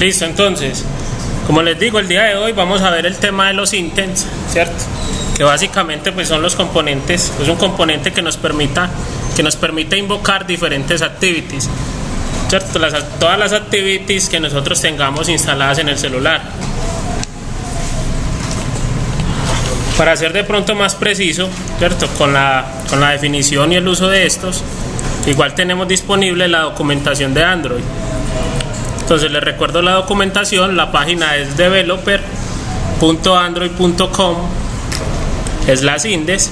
Listo, entonces, como les digo, el día de hoy vamos a ver el tema de los intents, ¿cierto? Que básicamente pues son los componentes, es un componente que nos permite invocar diferentes activities, ¿cierto? Todas las activities que nosotros tengamos instaladas en el celular. Para ser de pronto más preciso, ¿cierto? Con la definición y el uso de estos, igual tenemos disponible la documentación de Android. Entonces les recuerdo la documentación, la página es developer.android.com/index.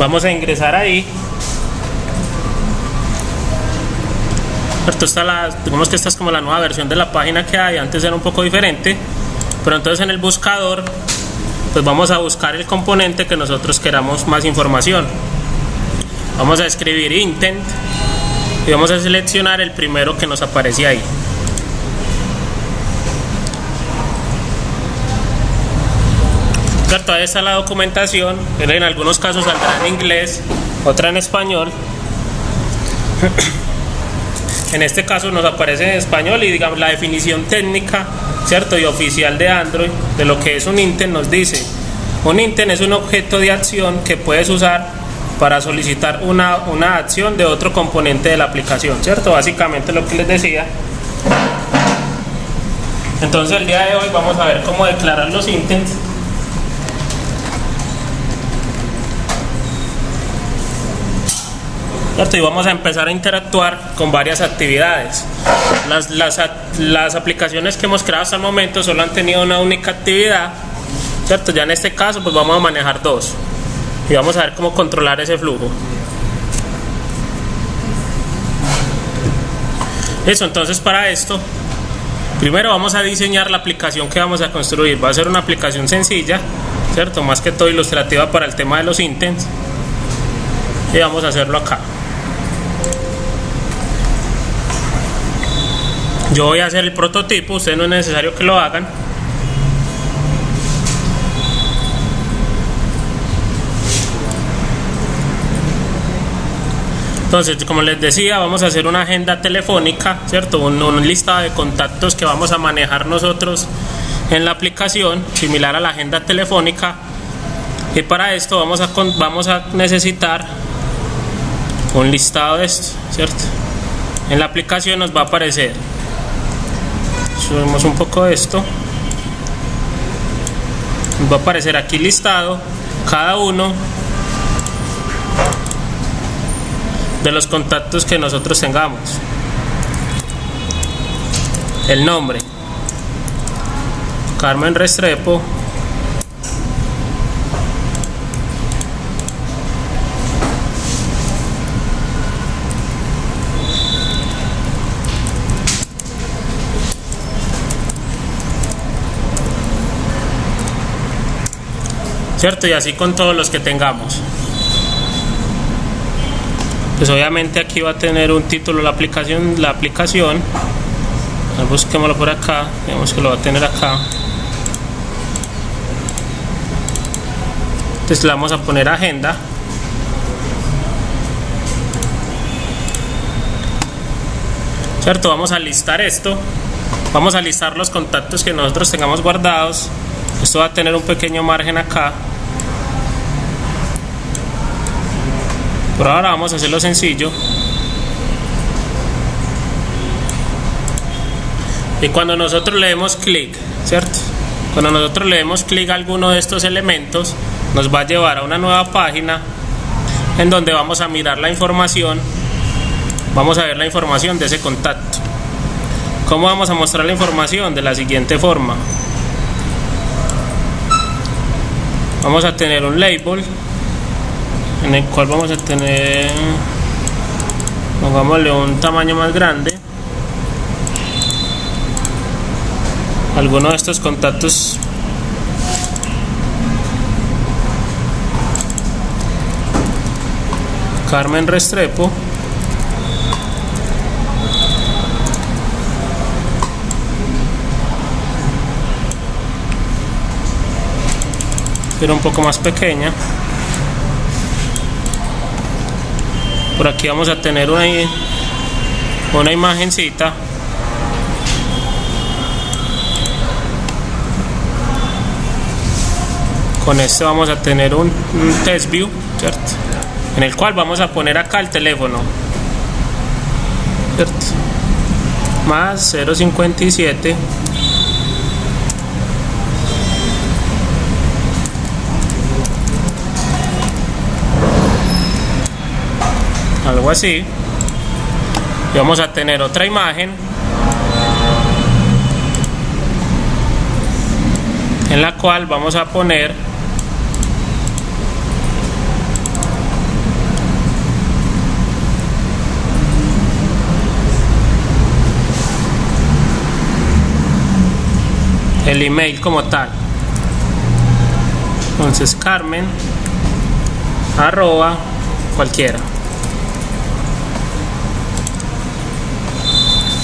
Vamos a ingresar ahí. Digamos que esta es como la nueva versión de la página que hay, antes era un poco diferente, pero entonces en el buscador pues vamos a buscar el componente que nosotros queramos más información. Vamos a escribir intent y vamos a seleccionar el primero que nos aparece ahí. Ahí está la documentación, pero en algunos casos saldrá en inglés, otra en español. En este caso nos aparece en español y digamos la definición técnica, ¿cierto? Y oficial de Android de lo que es un intent nos dice: un intent es un objeto de acción que puedes usar para solicitar una acción de otro componente de la aplicación, ¿cierto? Básicamente lo que les decía. Entonces el día de hoy vamos a ver cómo declarar los intents. ¿Cierto? Y vamos a empezar a interactuar con varias actividades. Las aplicaciones que hemos creado hasta el momento solo han tenido una única actividad, ¿cierto? Ya en este caso pues vamos a manejar dos y vamos a ver cómo controlar ese flujo. Eso, entonces para esto primero vamos a diseñar la aplicación que vamos a construir. Va a ser una aplicación sencilla, ¿cierto? Más que todo ilustrativa para el tema de los intents, y vamos a hacerlo acá. Yo voy a hacer el prototipo, ustedes no es necesario que lo hagan. Entonces, como les decía, vamos a hacer una agenda telefónica, ¿cierto? Un listado de contactos que vamos a manejar nosotros en la aplicación, similar a la agenda telefónica. Y para esto vamos a necesitar un listado de esto, ¿cierto? En la aplicación nos va a aparecer, subimos un poco esto, nos va a aparecer aquí listado cada uno de los contactos que nosotros tengamos. El nombre: Carmen Restrepo. ¿Cierto? Y así con todos los que tengamos. Pues obviamente aquí va a tener un título la aplicación. Busquémoslo por acá, digamos que lo va a tener acá. Entonces le vamos a poner agenda. ¿Cierto? Vamos a listar esto. Vamos a listar los contactos que nosotros tengamos guardados. Esto va a tener un pequeño margen acá. Por ahora vamos a hacerlo sencillo. Y cuando nosotros le demos clic, ¿cierto? Cuando nosotros le demos clic a alguno de estos elementos, nos va a llevar a una nueva página en donde vamos a mirar la información. Vamos a ver la información de ese contacto. ¿Cómo vamos a mostrar la información? De la siguiente forma. Vamos a tener un label en el cual vamos a tener, pongámosle un tamaño más grande, alguno de estos contactos. Carmen Restrepo. Pero un poco más pequeña. Por aquí vamos a tener una imagencita. Con este vamos a tener un test view, ¿cierto? En el cual vamos a poner acá el teléfono, ¿cierto? Más 057 algo así, y vamos a tener otra imagen en la cual vamos a poner el email como tal. Entonces Carmen @ cualquiera.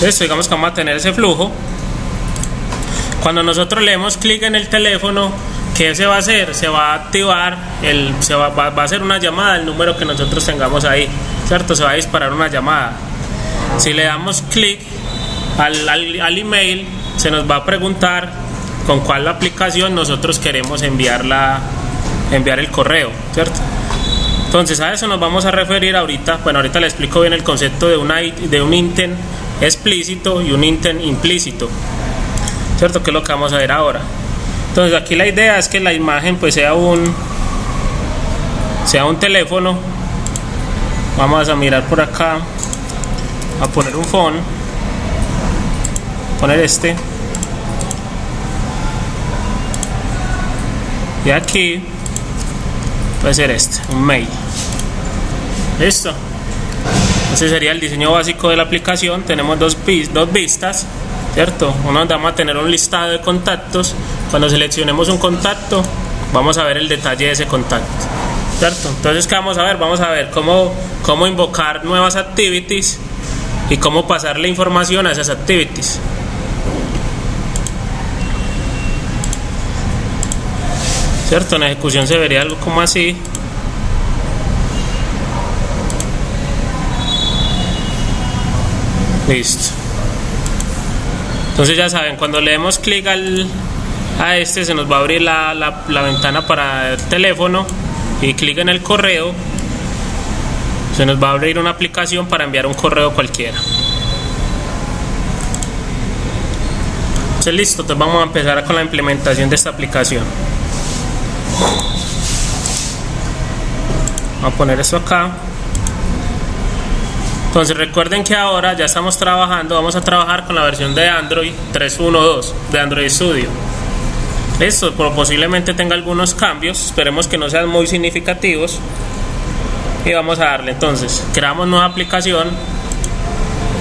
Esto, digamos que vamos a tener ese flujo. Cuando nosotros le demos clic en el teléfono, ¿qué se va a hacer? Se va a activar, va a hacer una llamada al número que nosotros tengamos ahí, ¿cierto? Se va a disparar una llamada. Si le damos clic al email, se nos va a preguntar con cuál aplicación nosotros queremos enviar el correo, ¿cierto? Entonces a eso nos vamos a referir ahorita. Bueno, ahorita le explico bien el concepto de un intent explícito y un intent implícito, ¿cierto? Que es lo que vamos a ver ahora. Entonces aquí la idea es que la imagen pues sea un teléfono. Vamos a mirar por acá, a poner un phone, poner este, y aquí puede ser este, un mail. Listo. Ese sería el diseño básico de la aplicación. Tenemos dos vistas, ¿cierto? Uno donde vamos a tener un listado de contactos. Cuando seleccionemos un contacto, vamos a ver el detalle de ese contacto, ¿cierto? Entonces, ¿qué vamos a ver? Vamos a ver cómo invocar nuevas activities y cómo pasarle información a esas activities. ¿Cierto? En ejecución se vería algo como así. Listo. Entonces ya saben, cuando le demos clic a este, se nos va a abrir la ventana para el teléfono, y clic en el correo, se nos va a abrir una aplicación para enviar un correo cualquiera. Entonces listo, entonces vamos a empezar con la implementación de esta aplicación. Vamos a poner esto acá. Entonces recuerden que ahora ya estamos vamos a trabajar con la versión de Android 3.1.2 de Android Studio. Esto posiblemente tenga algunos cambios, esperemos que no sean muy significativos, y vamos a darle. Entonces creamos nueva aplicación,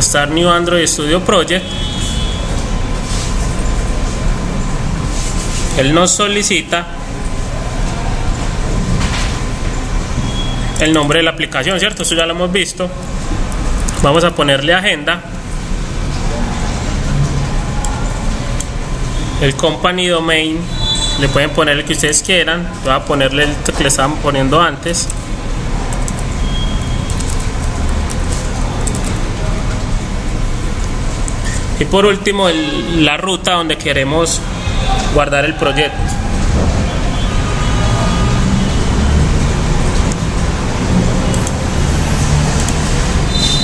Start New Android Studio Project. Él nos solicita el nombre de la aplicación, ¿cierto? Esto ya lo hemos visto. Vamos a ponerle agenda, el company domain, le pueden poner el que ustedes quieran. Yo voy a ponerle el que le estaban poniendo antes. Y por último la ruta donde queremos guardar el proyecto.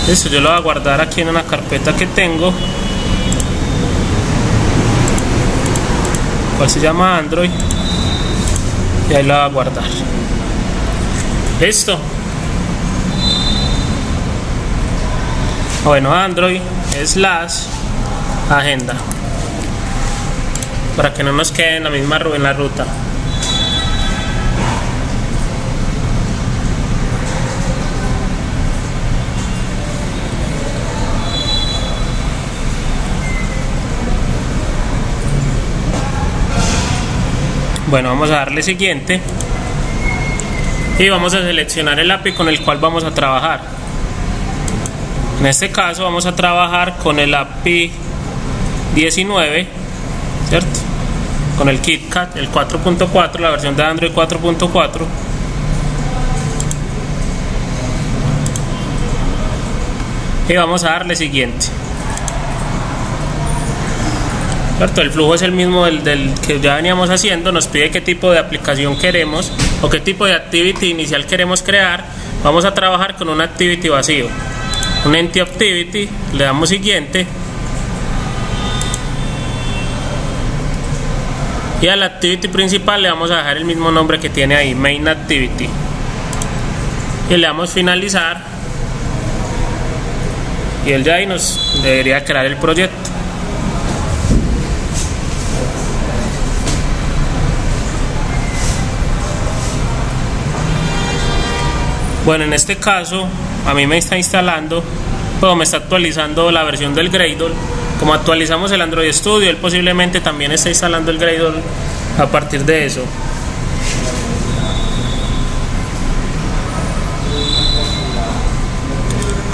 Listo, yo lo voy a guardar aquí en una carpeta que tengo, cual se llama Android, y ahí lo voy a guardar. Listo. Bueno, Android / agenda, para que no nos quede en la misma en la ruta. Bueno, vamos a darle siguiente y vamos a seleccionar el API con el cual vamos a trabajar. En este caso vamos a trabajar con el API 19, ¿cierto? Con el KitKat, el 4.4, la versión de Android 4.4. y vamos a darle siguiente. ¿Cierto? El flujo es el mismo del que ya veníamos haciendo. Nos pide qué tipo de aplicación queremos o qué tipo de activity inicial queremos crear. Vamos a trabajar con un activity vacío, un empty activity. Le damos siguiente y a la activity principal le vamos a dejar el mismo nombre que tiene ahí, main activity, y le damos finalizar y él ya ahí nos debería crear el proyecto. Bueno, en este caso a mí me está instalando, pues me está actualizando la versión del Gradle. Como actualizamos el Android Studio, él posiblemente también está instalando el Gradle a partir de eso.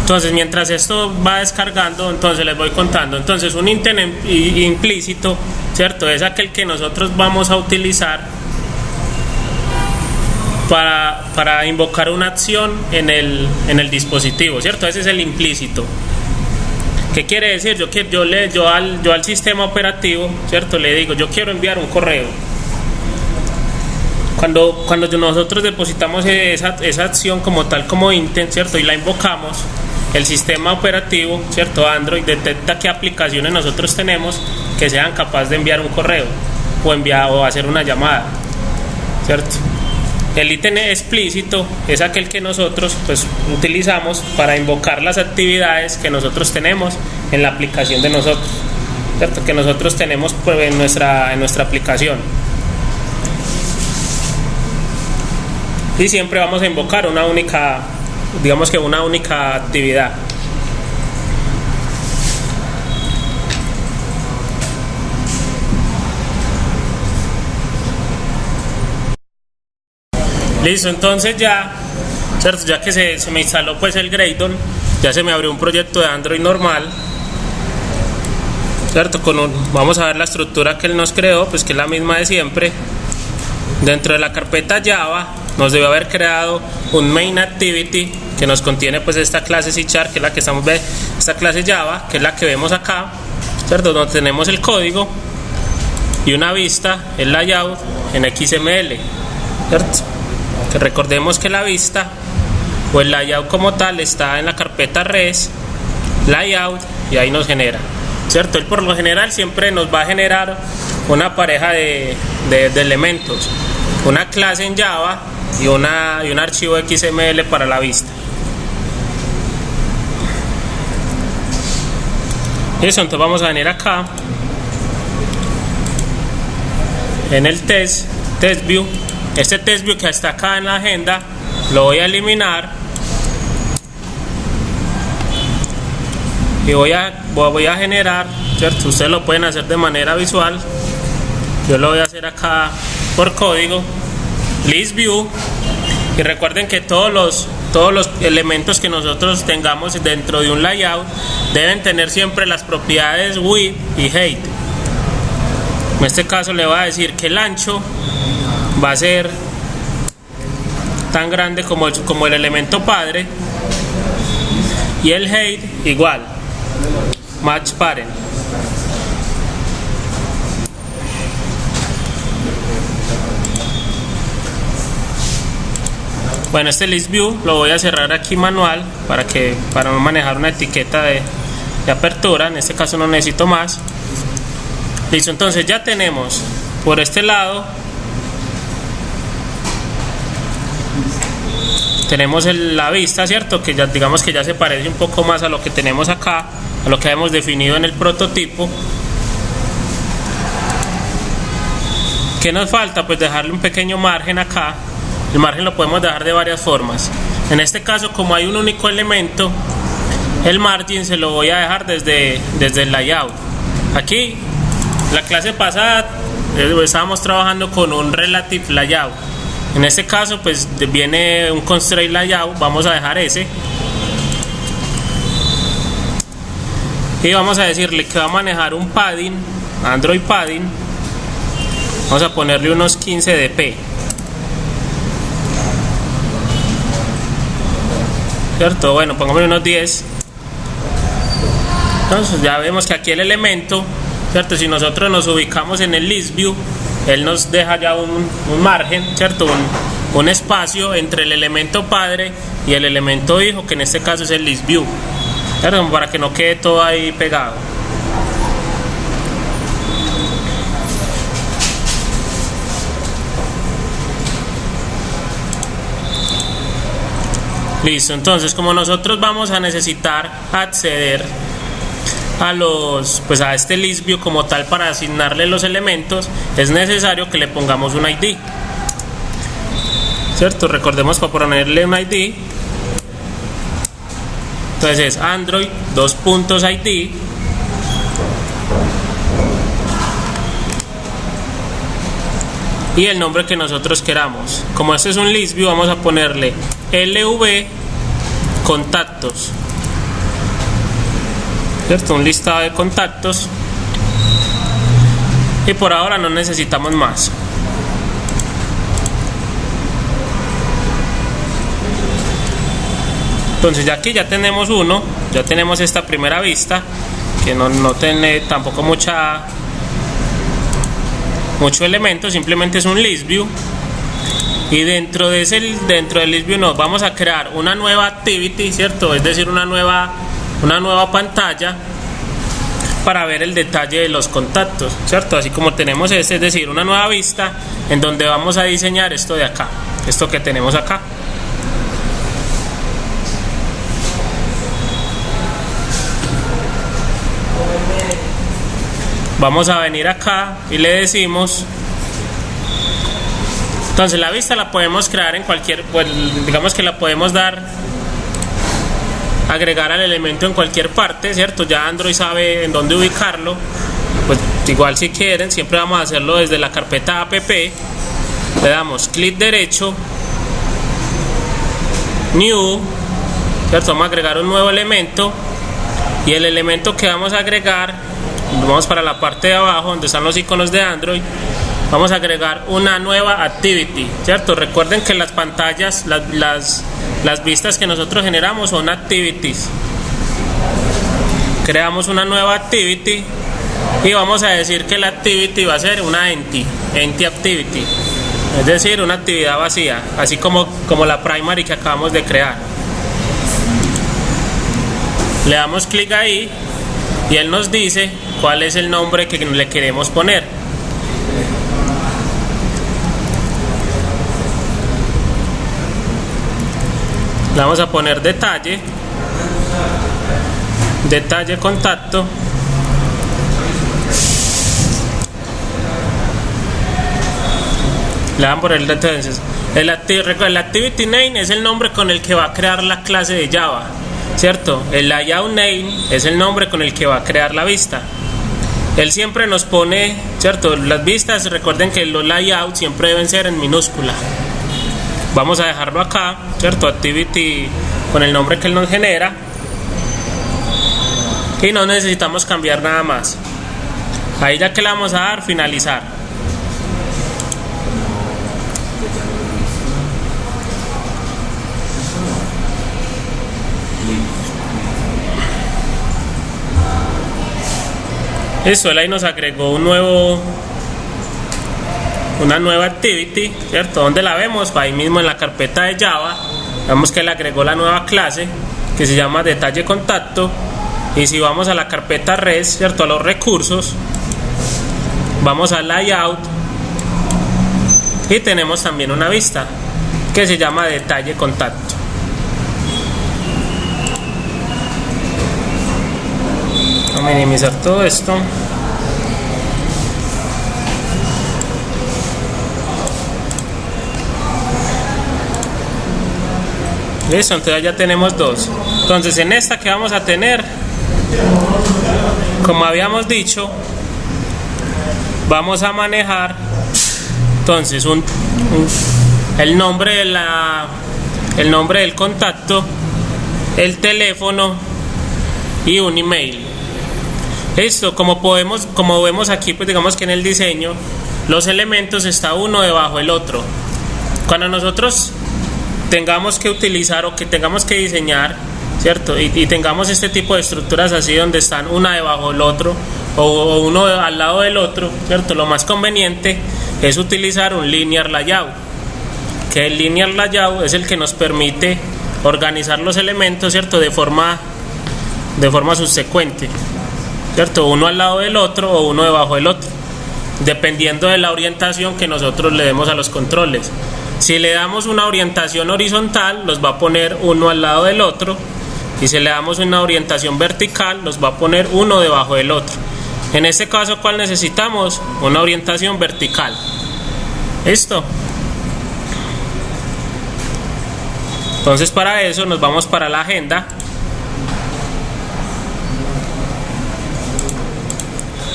Entonces, mientras esto va descargando, entonces les voy contando. Entonces, un intent implícito, ¿cierto? Es aquel que nosotros vamos a utilizar para invocar una acción en el dispositivo, ¿cierto? Ese es el implícito. ¿Qué quiere decir? Yo al sistema operativo, ¿cierto? Le digo, yo quiero enviar un correo. Cuando nosotros depositamos esa acción como tal, como intent, ¿cierto? Y la invocamos, el sistema operativo, ¿cierto? Android detecta qué aplicaciones nosotros tenemos que sean capaces de enviar un correo o hacer una llamada, ¿cierto? El ítem explícito es aquel que nosotros pues utilizamos para invocar las actividades que nosotros tenemos en la aplicación de nosotros, ¿cierto? Que nosotros tenemos pues, en nuestra aplicación. Y siempre vamos a invocar una única actividad. Listo, entonces ya, ¿cierto? Ya que se me instaló pues el Gradle, ya se me abrió un proyecto de Android normal, ¿cierto? Vamos a ver la estructura que él nos creó, pues que es la misma de siempre. Dentro de la carpeta Java nos debe haber creado un main activity que nos contiene pues esta clase C#, que es la que estamos viendo, esta clase Java, que es la que vemos acá, ¿cierto? Donde tenemos el código y una vista, el layout en XML, ¿cierto? Que recordemos que la vista o el layout como tal está en la carpeta res, layout, y ahí nos genera, ¿cierto? Él por lo general siempre nos va a generar una pareja de elementos, una clase en Java y un archivo XML para la vista. Eso, entonces vamos a venir acá en el test view. Este test view que está acá en la agenda lo voy a eliminar y voy a generar, ¿cierto? Ustedes lo pueden hacer de manera visual, yo lo voy a hacer acá por código, list view, y recuerden que todos los elementos que nosotros tengamos dentro de un layout deben tener siempre las propiedades width y height. En este caso le voy a decir que el ancho va a ser tan grande como el elemento padre y el height igual, match parent. Bueno, este list view lo voy a cerrar aquí manual para no manejar una etiqueta de apertura. En este caso no necesito más. Listo, entonces ya tenemos por este lado, tenemos la vista, ¿cierto? Que ya digamos que ya se parece un poco más a lo que tenemos acá, a lo que hemos definido en el prototipo. ¿Qué nos falta? Pues dejarle un pequeño margen acá. El margen lo podemos dejar de varias formas. En este caso, como hay un único elemento, el margin se lo voy a dejar desde el layout. Aquí, la clase pasada, estábamos trabajando con un relative layout. En este caso pues viene un constraint layout, vamos a dejar ese y vamos a decirle que va a manejar un padding, Android padding, vamos a ponerle unos 15 dp, ¿cierto? Bueno, pongámosle unos 10 Entonces ya vemos que aquí el elemento, ¿cierto? Si nosotros nos ubicamos en el list view, él nos deja ya un margen, ¿cierto? Un espacio entre el elemento padre y el elemento hijo, que en este caso es el list view, ¿cierto? Para que no quede todo ahí pegado. Listo, entonces como nosotros vamos a necesitar acceder a este list view como tal para asignarle los elementos, es necesario que le pongamos un ID, ¿cierto? Recordemos, para ponerle un ID, entonces es Android ;ID y el nombre que nosotros queramos. Como este es un list view, vamos a ponerle LV contactos, ¿cierto? Un listado de contactos, y por ahora no necesitamos más. Entonces ya aquí ya tenemos uno, ya tenemos esta primera vista que no tiene tampoco mucho elemento, simplemente es un list view. Y dentro del list view nos vamos a crear una nueva activity, ¿cierto? Es decir, una nueva pantalla para ver el detalle de los contactos, ¿cierto? Así como tenemos es decir, una nueva vista en donde vamos a diseñar esto de acá, esto que tenemos acá. Vamos a venir acá y le decimos, entonces la vista la podemos crear en cualquier, pues digamos que la podemos agregar al elemento en cualquier parte, ¿cierto? Ya Android sabe en dónde ubicarlo. Pues igual, si quieren, siempre vamos a hacerlo desde la carpeta app. Le damos clic derecho, new, ¿cierto? Vamos a agregar un nuevo elemento, y el elemento que vamos a agregar, vamos para la parte de abajo donde están los iconos de Android, vamos a agregar una nueva activity, ¿cierto? Recuerden que las pantallas, las vistas que nosotros generamos son activities. Creamos una nueva activity y vamos a decir que la activity va a ser una empty activity, es decir, una actividad vacía, así como la primary que acabamos de crear. Le damos clic ahí y él nos dice cuál es el nombre que le queremos poner. Le vamos a poner detalle contacto, le van por el entonces el activity name es el nombre con el que va a crear la clase de Java, ¿cierto? El layout name es el nombre con el que va a crear la vista. Él siempre nos pone, ¿cierto? Las vistas, recuerden que los layouts siempre deben ser en minúscula. Vamos a dejarlo acá, ¿cierto? Activity con el nombre que él nos genera, y no necesitamos cambiar nada más. Ahí ya que le vamos a dar finalizar. Eso, él ahí nos agregó una nueva activity, ¿cierto? ¿Dónde la vemos? Ahí mismo en la carpeta de Java. Vemos que le agregó la nueva clase que se llama detalle contacto. Y si vamos a la carpeta res, ¿cierto? A los recursos, vamos al layout y tenemos también una vista que se llama detalle contacto. Voy a minimizar todo esto. Listo, entonces ya tenemos dos. Entonces en esta que vamos a tener, como habíamos dicho, vamos a manejar entonces el nombre del contacto, el teléfono y un email. Listo, como vemos aquí, pues digamos que en el diseño los elementos está uno debajo del otro. Cuando nosotros tengamos que utilizar o que tengamos que diseñar ¿cierto? Y tengamos este tipo de estructuras así donde están una debajo del otro o uno al lado del otro, ¿cierto? Lo más conveniente es utilizar un linear layout, que el linear layout es el que nos permite organizar los elementos, ¿cierto? De forma subsecuente, ¿cierto? Uno al lado del otro o uno debajo del otro, dependiendo de la orientación que nosotros le demos a los controles. Si le damos una orientación horizontal, los va a poner uno al lado del otro, y si le damos una orientación vertical, los va a poner uno debajo del otro. En este caso, ¿cuál necesitamos? Una orientación vertical. ¿Listo? Entonces, para eso nos vamos para la agenda,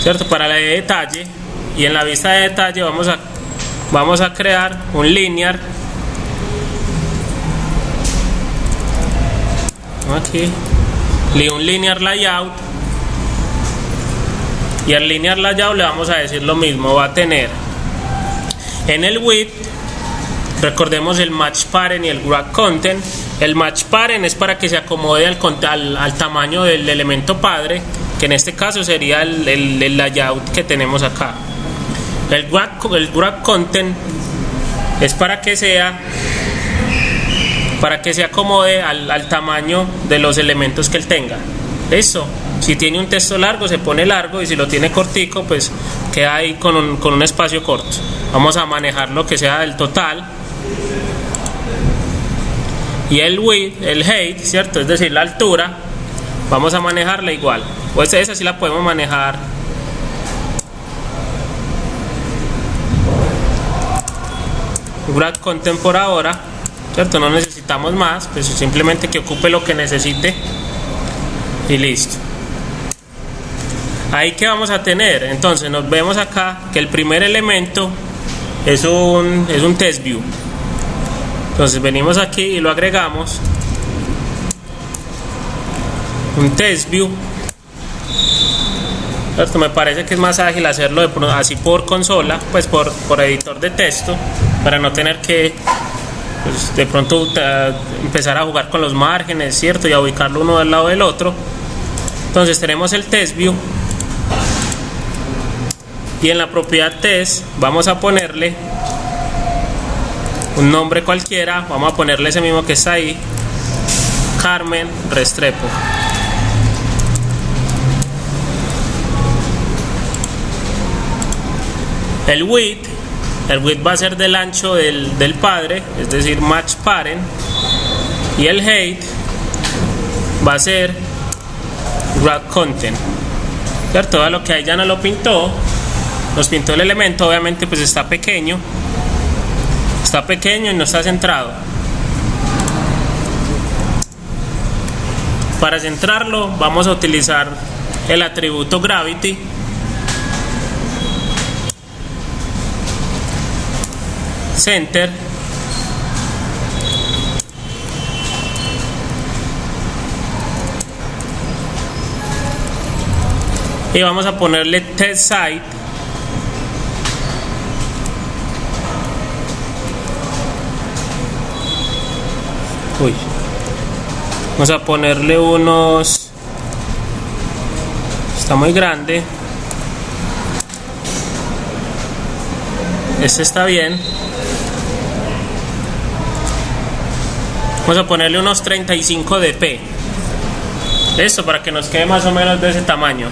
¿cierto? Para la de detalle, y en la vista de detalle vamos a crear un linear. Aquí, un linear layout, y al linear layout le vamos a decir lo mismo. Va a tener en el width, recordemos el match parent y el grab content. El match parent es para que se acomode al tamaño del elemento padre, que en este caso sería el layout que tenemos acá. El grab content es para que se acomode al tamaño de los elementos que él tenga. Eso, si tiene un texto largo se pone largo, y si lo tiene cortico pues queda ahí con un espacio corto. Vamos a manejar lo que sea del total. Y el width, el height, ¿cierto? Es decir, la altura, vamos a manejarla igual. Pues esa sí la podemos manejar grab content por ahora, ¿cierto? No necesitamos más, pues simplemente que ocupe lo que necesite y listo. Ahí que vamos a tener, entonces nos vemos acá que el primer elemento es un test view. Entonces venimos aquí y lo agregamos, un test view, ¿cierto? Me parece que es más ágil hacerlo así por consola, pues por editor de texto, para no tener que pues, de pronto empezar a jugar con los márgenes, ¿cierto? Y a ubicarlo uno al lado del otro. Entonces tenemos el test view, y en la propiedad test vamos a ponerle un nombre cualquiera. Vamos a ponerle ese mismo que está ahí, Carmen Restrepo. El width va a ser del ancho del padre, es decir, match parent, y el height va a ser grab content, ¿cierto? Todo lo que ahí ya nos lo pintó, nos pintó el elemento. Obviamente pues está pequeño y no está centrado. Para centrarlo vamos a utilizar el atributo gravity, center, y vamos a ponerle test site, vamos a ponerle unos, está muy grande, este está bien, vamos a ponerle unos 35 dp, esto para que nos quede más o menos de ese tamaño.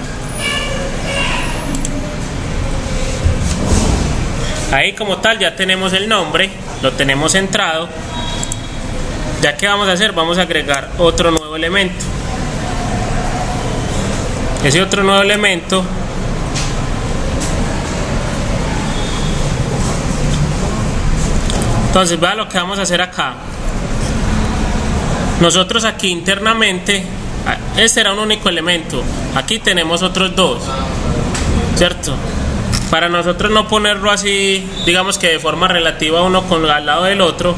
Ahí como tal ya tenemos el nombre, lo tenemos centrado. Ya que vamos a hacer, vamos a agregar otro nuevo elemento. Ese otro nuevo elemento entonces vea lo que vamos a hacer acá. Nosotros aquí internamente, este era un único elemento, aquí tenemos otros dos, ¿cierto? Para nosotros no ponerlo así, digamos que de forma relativa uno al lado del otro,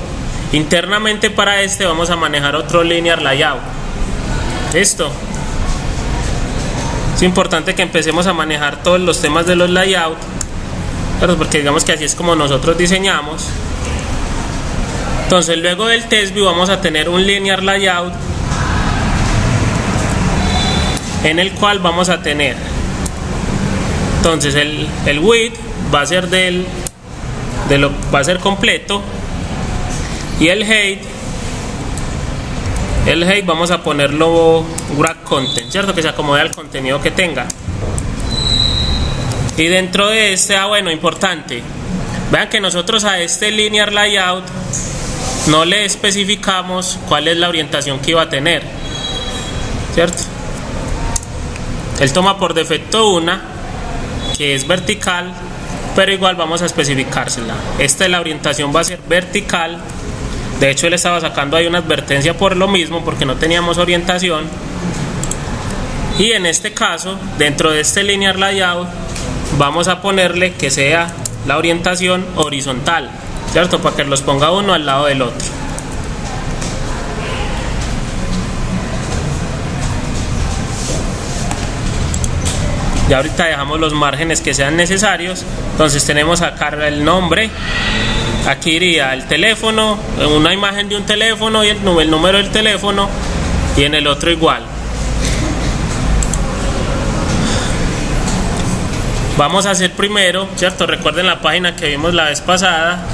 internamente para este vamos a manejar otro linear layout. ¿Listo? Es importante que empecemos a manejar todos los temas de los layouts, porque digamos que así es como nosotros diseñamos. Entonces luego del test view vamos a tener un linear layout en el cual vamos a tener, entonces el width va a ser va a ser completo, y el height vamos a ponerlo wrap content, cierto, que se acomode al contenido que tenga. Y dentro de este, bueno, importante, vean que nosotros a este linear layout no le especificamos cuál es la orientación que iba a tener, cierto. Él toma por defecto una que es vertical, pero igual vamos a especificársela. Esta es la orientación, va a ser vertical. De hecho, él estaba sacando ahí una advertencia por lo mismo, porque no teníamos orientación. Y en este caso, dentro de este linear layout, vamos a ponerle que sea la orientación horizontal, cierto, para que los ponga uno al lado del otro. Ya ahorita dejamos los márgenes que sean necesarios. Entonces tenemos acá el nombre, aquí iría el teléfono, una imagen de un teléfono y el número del teléfono, y en el otro igual. Vamos a hacer primero, cierto, recuerden la página que vimos la vez pasada,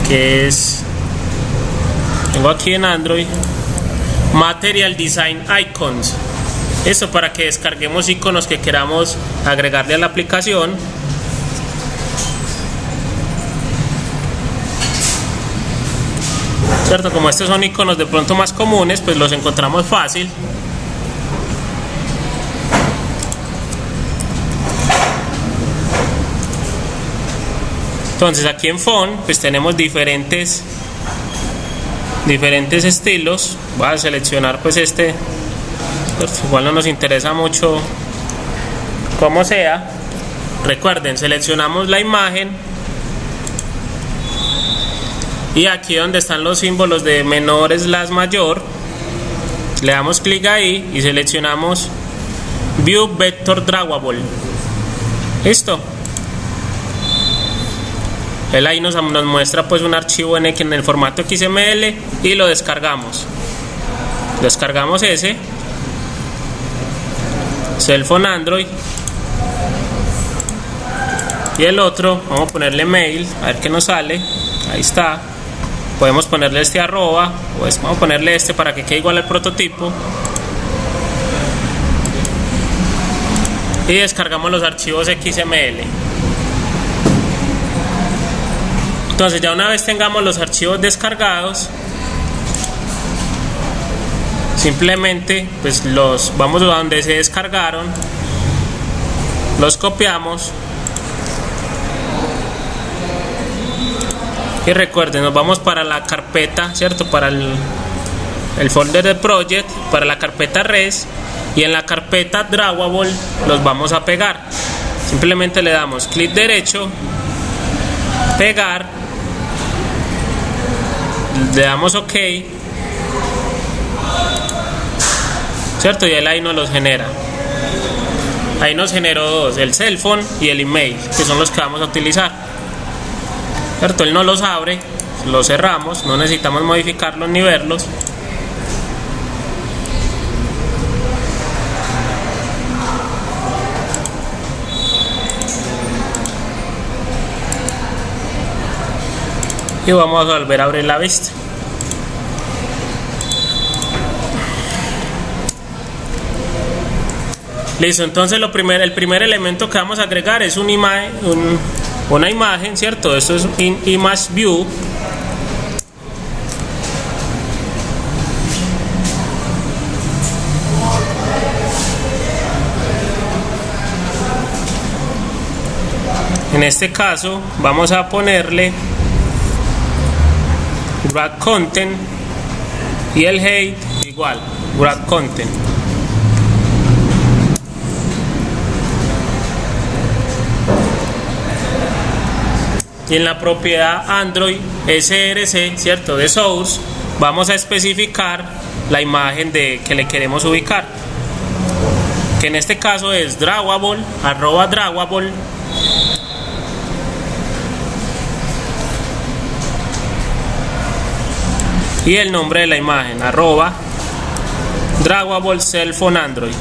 que es, tengo aquí en Android, Material Design Icons. Esto para que descarguemos iconos que queramos agregarle a la aplicación. Cierto, como estos son iconos de pronto más comunes, pues los encontramos fácil. Entonces aquí en Font pues tenemos diferentes estilos. Voy a seleccionar pues este, pues igual no nos interesa mucho como sea. Recuerden, seleccionamos la imagen y aquí donde están los símbolos de menor/mayor, le damos clic ahí y seleccionamos View Vector Drawable. Listo. Él ahí nos muestra pues un archivo en el formato XML y lo descargamos. Descargamos ese Cell Phone Android, y el otro vamos a ponerle mail, a ver qué nos sale. Ahí está. Podemos ponerle este arroba, pues vamos a ponerle este para que quede igual al prototipo, y descargamos los archivos XML. Entonces ya una vez tengamos los archivos descargados, simplemente pues los vamos a donde se descargaron, los copiamos y recuerden, nos vamos para la carpeta, cierto, para el folder de project, para la carpeta res, y en la carpeta drawable los vamos a pegar. Simplemente le damos clic derecho, pegar, le damos OK, cierto, y él ahí nos los genera. Ahí nos generó dos, el cell phone y el email, que son los que vamos a utilizar, cierto. Él no los abre, los cerramos, no necesitamos modificarlos ni verlos. Y vamos a volver a abrir la vista. Listo, entonces el primer elemento que vamos a agregar es una imagen, ¿cierto? Esto es Image View. En este caso vamos a ponerle wrap content y el height igual, wrap content. Y en la propiedad Android src, cierto, de source, vamos a especificar la imagen que le queremos ubicar, que en este caso es drawable, @drawable, y el nombre de la imagen, @drawable cell phone Android.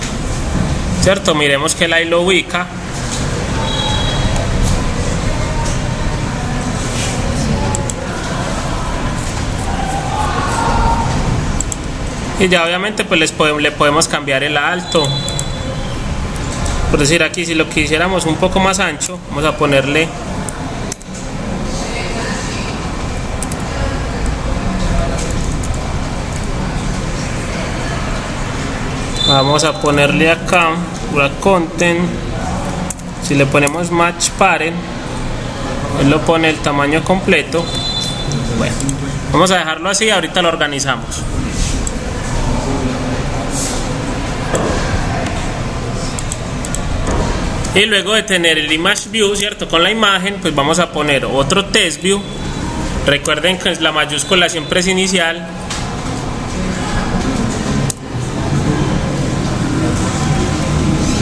¿cierto? Miremos que él ahí lo ubica. Y ya obviamente pues le podemos cambiar el alto. Por decir aquí, si lo quisiéramos un poco más ancho, vamos a ponerle acá content. Si le ponemos match parent, él lo pone el tamaño completo. Bueno, vamos a dejarlo así, ahorita lo organizamos. Y luego de tener el image view, ¿cierto? Con la imagen, pues vamos a poner otro test view. Recuerden que la mayúscula siempre es inicial.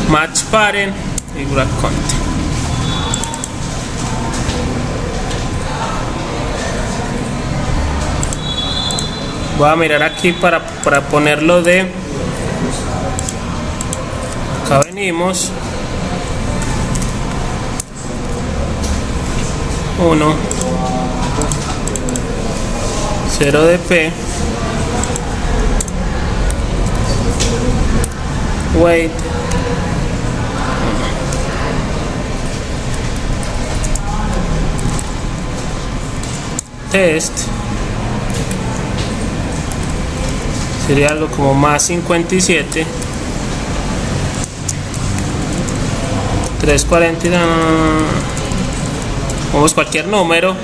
Match parent y grab content. Voy a mirar aquí para ponerlo de... Acá venimos. 1 0 dp weight test sería algo como más 57 340. Vamos cualquier número.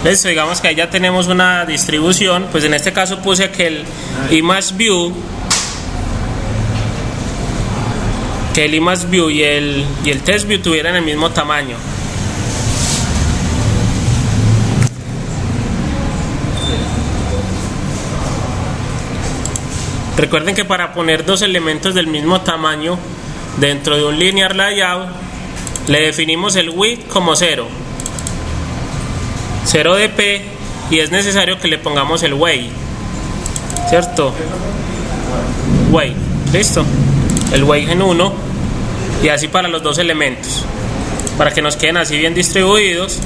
Listo, digamos que ahí ya tenemos una distribución. Pues en este caso puse que el image view y el test view tuvieran el mismo tamaño. Recuerden que para poner dos elementos del mismo tamaño dentro de un linear layout, le definimos el width como 0 dp, y es necesario que le pongamos el weight, ¿cierto? Weight, listo. El weight en 1, y así para los dos elementos, para que nos queden así bien distribuidos.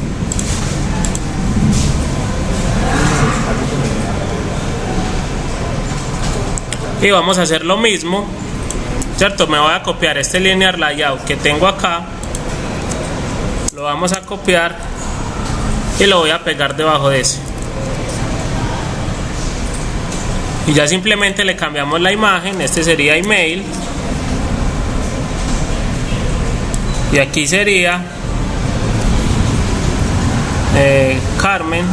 Y vamos a hacer lo mismo, ¿cierto? Me voy a copiar este linear layout que tengo acá, lo vamos a copiar y lo voy a pegar debajo de ese. Y ya simplemente le cambiamos la imagen. Este sería email, y aquí sería Carmen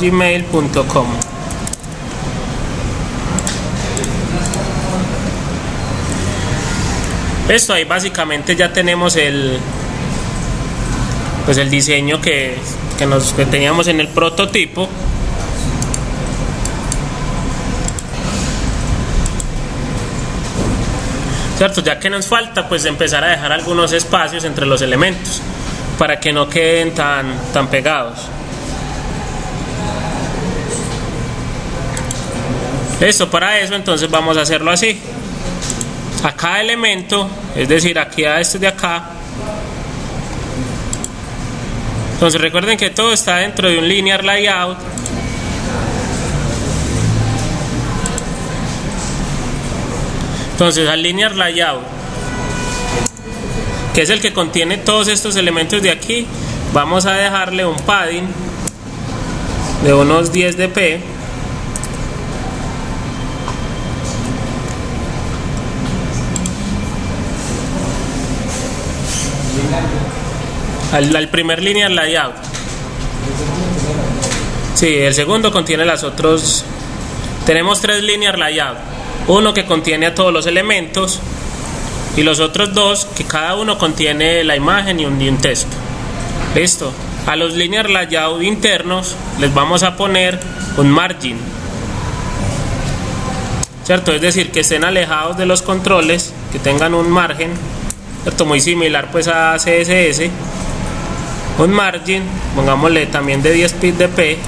@gmail.com. Esto ahí básicamente ya tenemos el diseño que teníamos en el prototipo. ¿Cierto? Ya que nos falta pues empezar a dejar algunos espacios entre los elementos para que no queden tan pegados. Listo, para eso entonces vamos a hacerlo así. A cada elemento, es decir, aquí a este de acá. Entonces recuerden que todo está dentro de un linear layout. Entonces al linear layout, que es el que contiene todos estos elementos de aquí, vamos a dejarle un padding de unos 10 dp. Al primer linear layout. Sí, el segundo contiene las otros. Tenemos 3 linear layout. Uno que contiene a todos los elementos, y los otros 2 que cada uno contiene la imagen y un texto. Listo. A los linear layout internos les vamos a poner un margin. ¿cierto? Es decir, que estén alejados de los controles, que tengan un margen, ¿cierto? Muy similar pues a CSS, un margin, pongámosle también de 10 pip de P,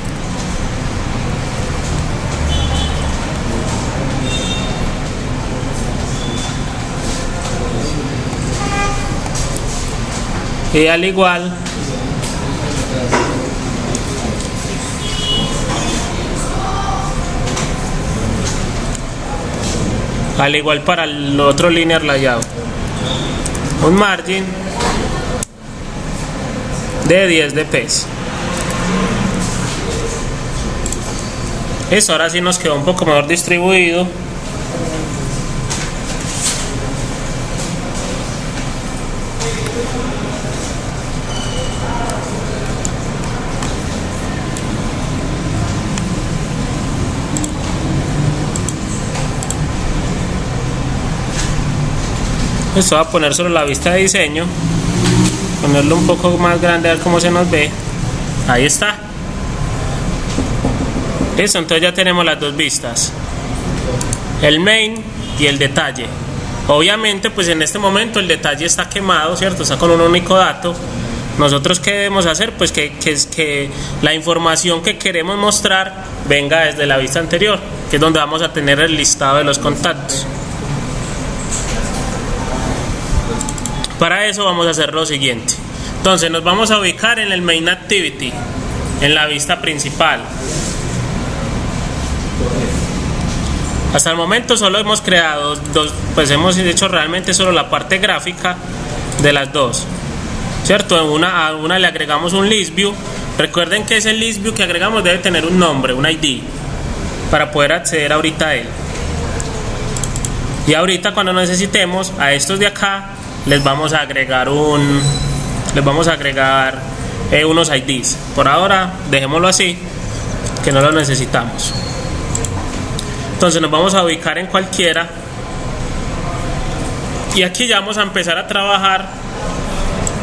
y al igual para el otro linear layout, un margin de 10 dp. Eso ahora sí nos quedó un poco mejor distribuido. Esto va a poner sobre la vista de diseño, ponerlo un poco más grande, a ver cómo se nos ve. Ahí está. Listo, entonces ya tenemos las dos vistas, el main y el detalle. Obviamente pues en este momento el detalle está quemado, ¿cierto? Está con un único dato. Nosotros qué debemos hacer, pues que la información que queremos mostrar venga desde la vista anterior, que es donde vamos a tener el listado de los contactos. Para eso vamos a hacer lo siguiente. Entonces nos vamos a ubicar en el main activity, en la vista principal. Hasta el momento solo hemos creado dos, pues hemos hecho realmente solo la parte gráfica de las dos, ¿cierto? A una le agregamos un list view. Recuerden que ese list view que agregamos debe tener un nombre, un ID, para poder acceder ahorita a él. Y ahorita cuando necesitemos a estos de acá les vamos a agregar unos IDs. Por ahora dejémoslo así, que no lo necesitamos. Entonces nos vamos a ubicar en cualquiera y aquí ya vamos a empezar a trabajar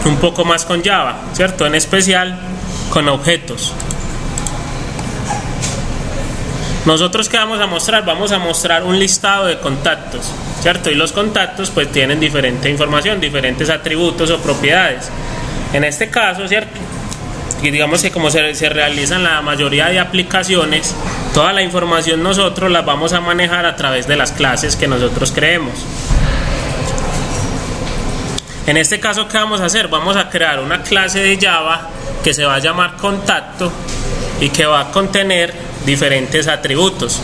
un poco más con Java, ¿cierto? En especial con objetos. Nosotros ¿qué vamos a mostrar? Vamos a mostrar un listado de contactos, ¿cierto? Y los contactos pues tienen diferente información, diferentes atributos o propiedades. En este caso, ¿cierto? Y digamos que como se realizan la mayoría de aplicaciones, toda la información nosotros la vamos a manejar a través de las clases que nosotros creemos. En este caso, ¿qué vamos a hacer? Vamos a crear una clase de Java que se va a llamar contacto y que va a contener diferentes atributos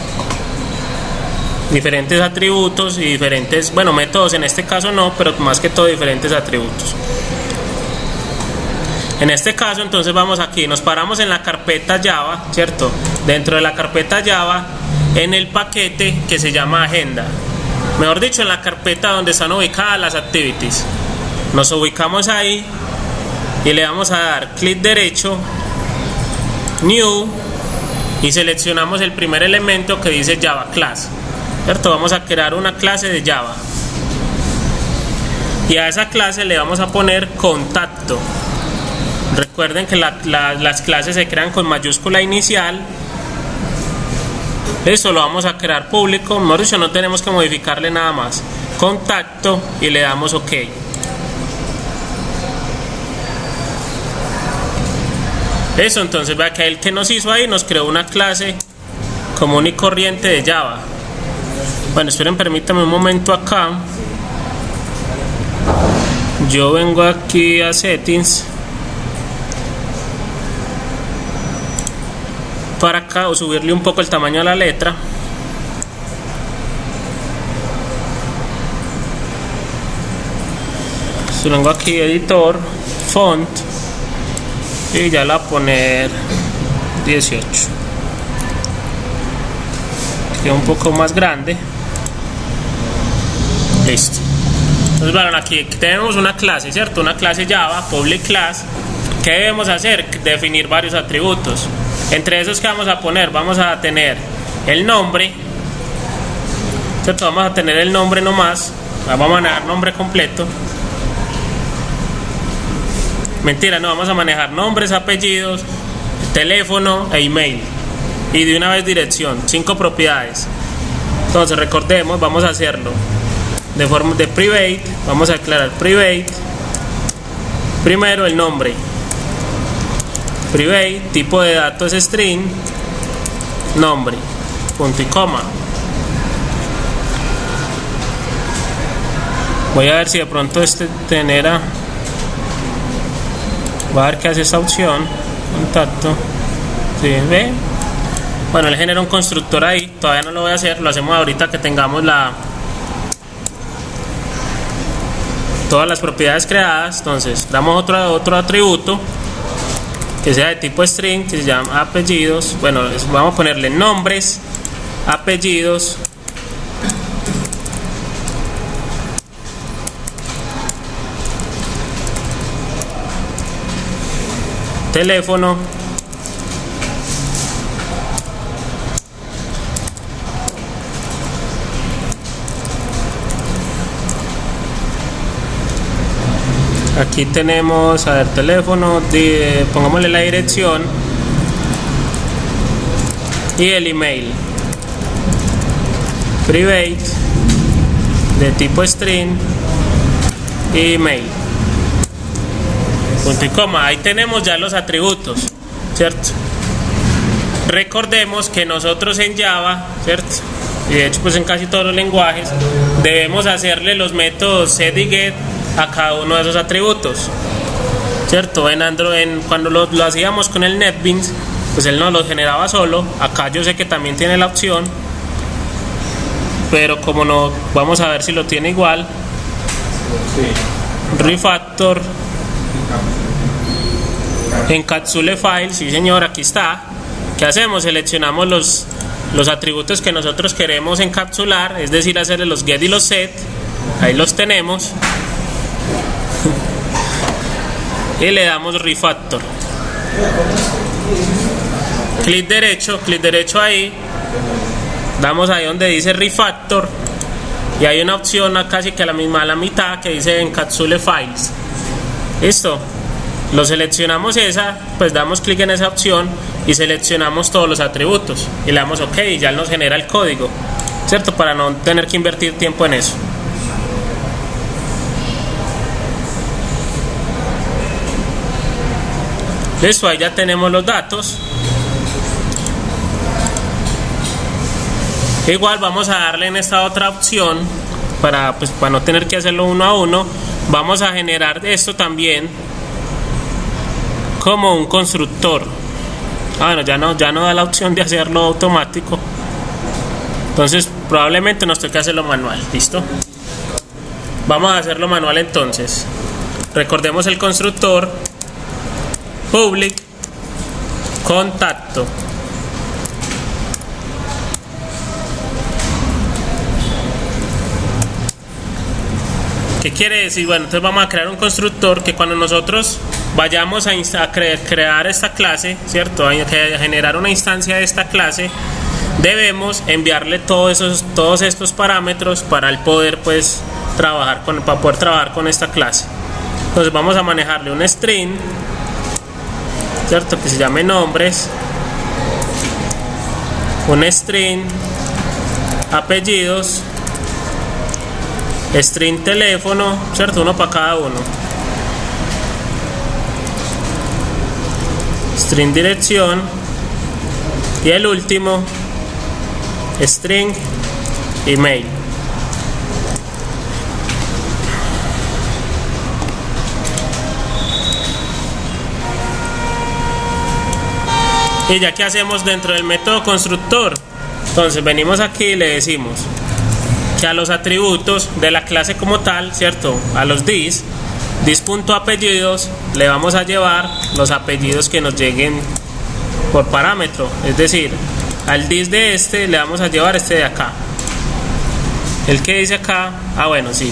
y diferentes, bueno, métodos en este caso no, pero más que todo diferentes atributos. En este caso entonces vamos aquí, nos paramos en la carpeta Java, ¿cierto? Dentro de la carpeta Java, en el paquete que se llama agenda, mejor dicho, en la carpeta donde están ubicadas las activities. Nos ubicamos ahí y le vamos a dar clic derecho, New, y seleccionamos el primer elemento que dice Java Class, ¿cierto? Vamos a crear una clase de Java y a esa clase le vamos a poner contacto. Recuerden que las clases se crean con mayúscula inicial. Eso lo vamos a crear público, mejor dicho, no tenemos que modificarle nada más. Contacto y le damos OK. Eso, entonces vea que el que nos hizo ahí nos creó una clase común y corriente de Java. Bueno, esperen, permítanme un momento acá. Yo vengo aquí a Settings, para acá, o subirle un poco el tamaño a la letra. Si vengo aquí, editor, font, y ya la voy a poner 18. Queda un poco más grande. Listo. Entonces, bueno, aquí tenemos una clase, ¿cierto? Una clase Java, public class. ¿Qué debemos hacer? Definir varios atributos. Entre esos que vamos a poner, vamos a tener el nombre, ¿cierto? Vamos a tener el nombre nomás, vamos a manejar nombre completo. Mentira, no, vamos a manejar nombres, apellidos, teléfono e email. Y de una vez dirección, 5 propiedades. Entonces recordemos, vamos a hacerlo de forma de private. Vamos a declarar private, primero el nombre, private, tipo de datos string, nombre, punto y coma. Voy a ver si de pronto genera. Voy a ver qué hace esta opción. Contacto. ¿Sí? ¿Ve? Bueno, él genera un constructor ahí. Todavía no lo voy a hacer. Lo hacemos ahorita que tengamos todas las propiedades creadas. Entonces damos otro atributo que sea de tipo string, que se llama apellidos. Bueno, vamos a ponerle nombres, apellidos, teléfono, aquí tenemos, a ver, teléfono, pongámosle la dirección y el email, private, de tipo string, email, punto y coma. Ahí tenemos ya los atributos, ¿cierto? Recordemos que nosotros en Java, ¿cierto? Y de hecho pues en casi todos los lenguajes debemos hacerle los métodos set y get a cada uno de esos atributos, ¿cierto? En Android, cuando lo hacíamos con el NetBeans, pues él no los generaba solo. Acá yo sé que también tiene la opción, pero como no, vamos a ver si lo tiene igual. Refactor, encapsule file, sí señor, aquí está. ¿Qué hacemos? Seleccionamos los atributos que nosotros queremos encapsular, es decir, hacerle los get y los set. Ahí los tenemos. Y le damos refactor. Clic derecho ahí. Damos ahí donde dice refactor. Y hay una opción casi que a la mitad que dice encapsule files. Listo. Lo seleccionamos pues damos clic en esa opción y seleccionamos todos los atributos. Y le damos OK y ya nos genera el código, ¿cierto? Para no tener que invertir tiempo en eso. Listo, ahí ya tenemos los datos. Igual vamos a darle en esta otra opción para no tener que hacerlo uno a uno. Vamos a generar esto también como un constructor. Bueno, ya no da la opción de hacerlo automático. Entonces probablemente nos toque hacerlo manual. ¿Listo? Vamos a hacerlo manual entonces. Recordemos el constructor public contacto. ¿Qué quiere decir? Bueno, entonces vamos a crear un constructor que cuando nosotros vayamos a crear esta clase, ¿cierto? A generar una instancia de esta clase, debemos enviarle todos estos parámetros para el poder para poder trabajar con esta clase. Entonces vamos a manejarle un string, ¿cierto? Que se llame nombres, un string apellidos, string teléfono, ¿cierto? Uno para cada uno, string dirección y el último string email. Y ya que hacemos dentro del método constructor, entonces venimos aquí y le decimos que a los atributos de la clase como tal, ¿cierto? A los dis.apellidos le vamos a llevar los apellidos que nos lleguen por parámetro, es decir, al dis de le vamos a llevar de acá. El que dice acá, bueno, sí.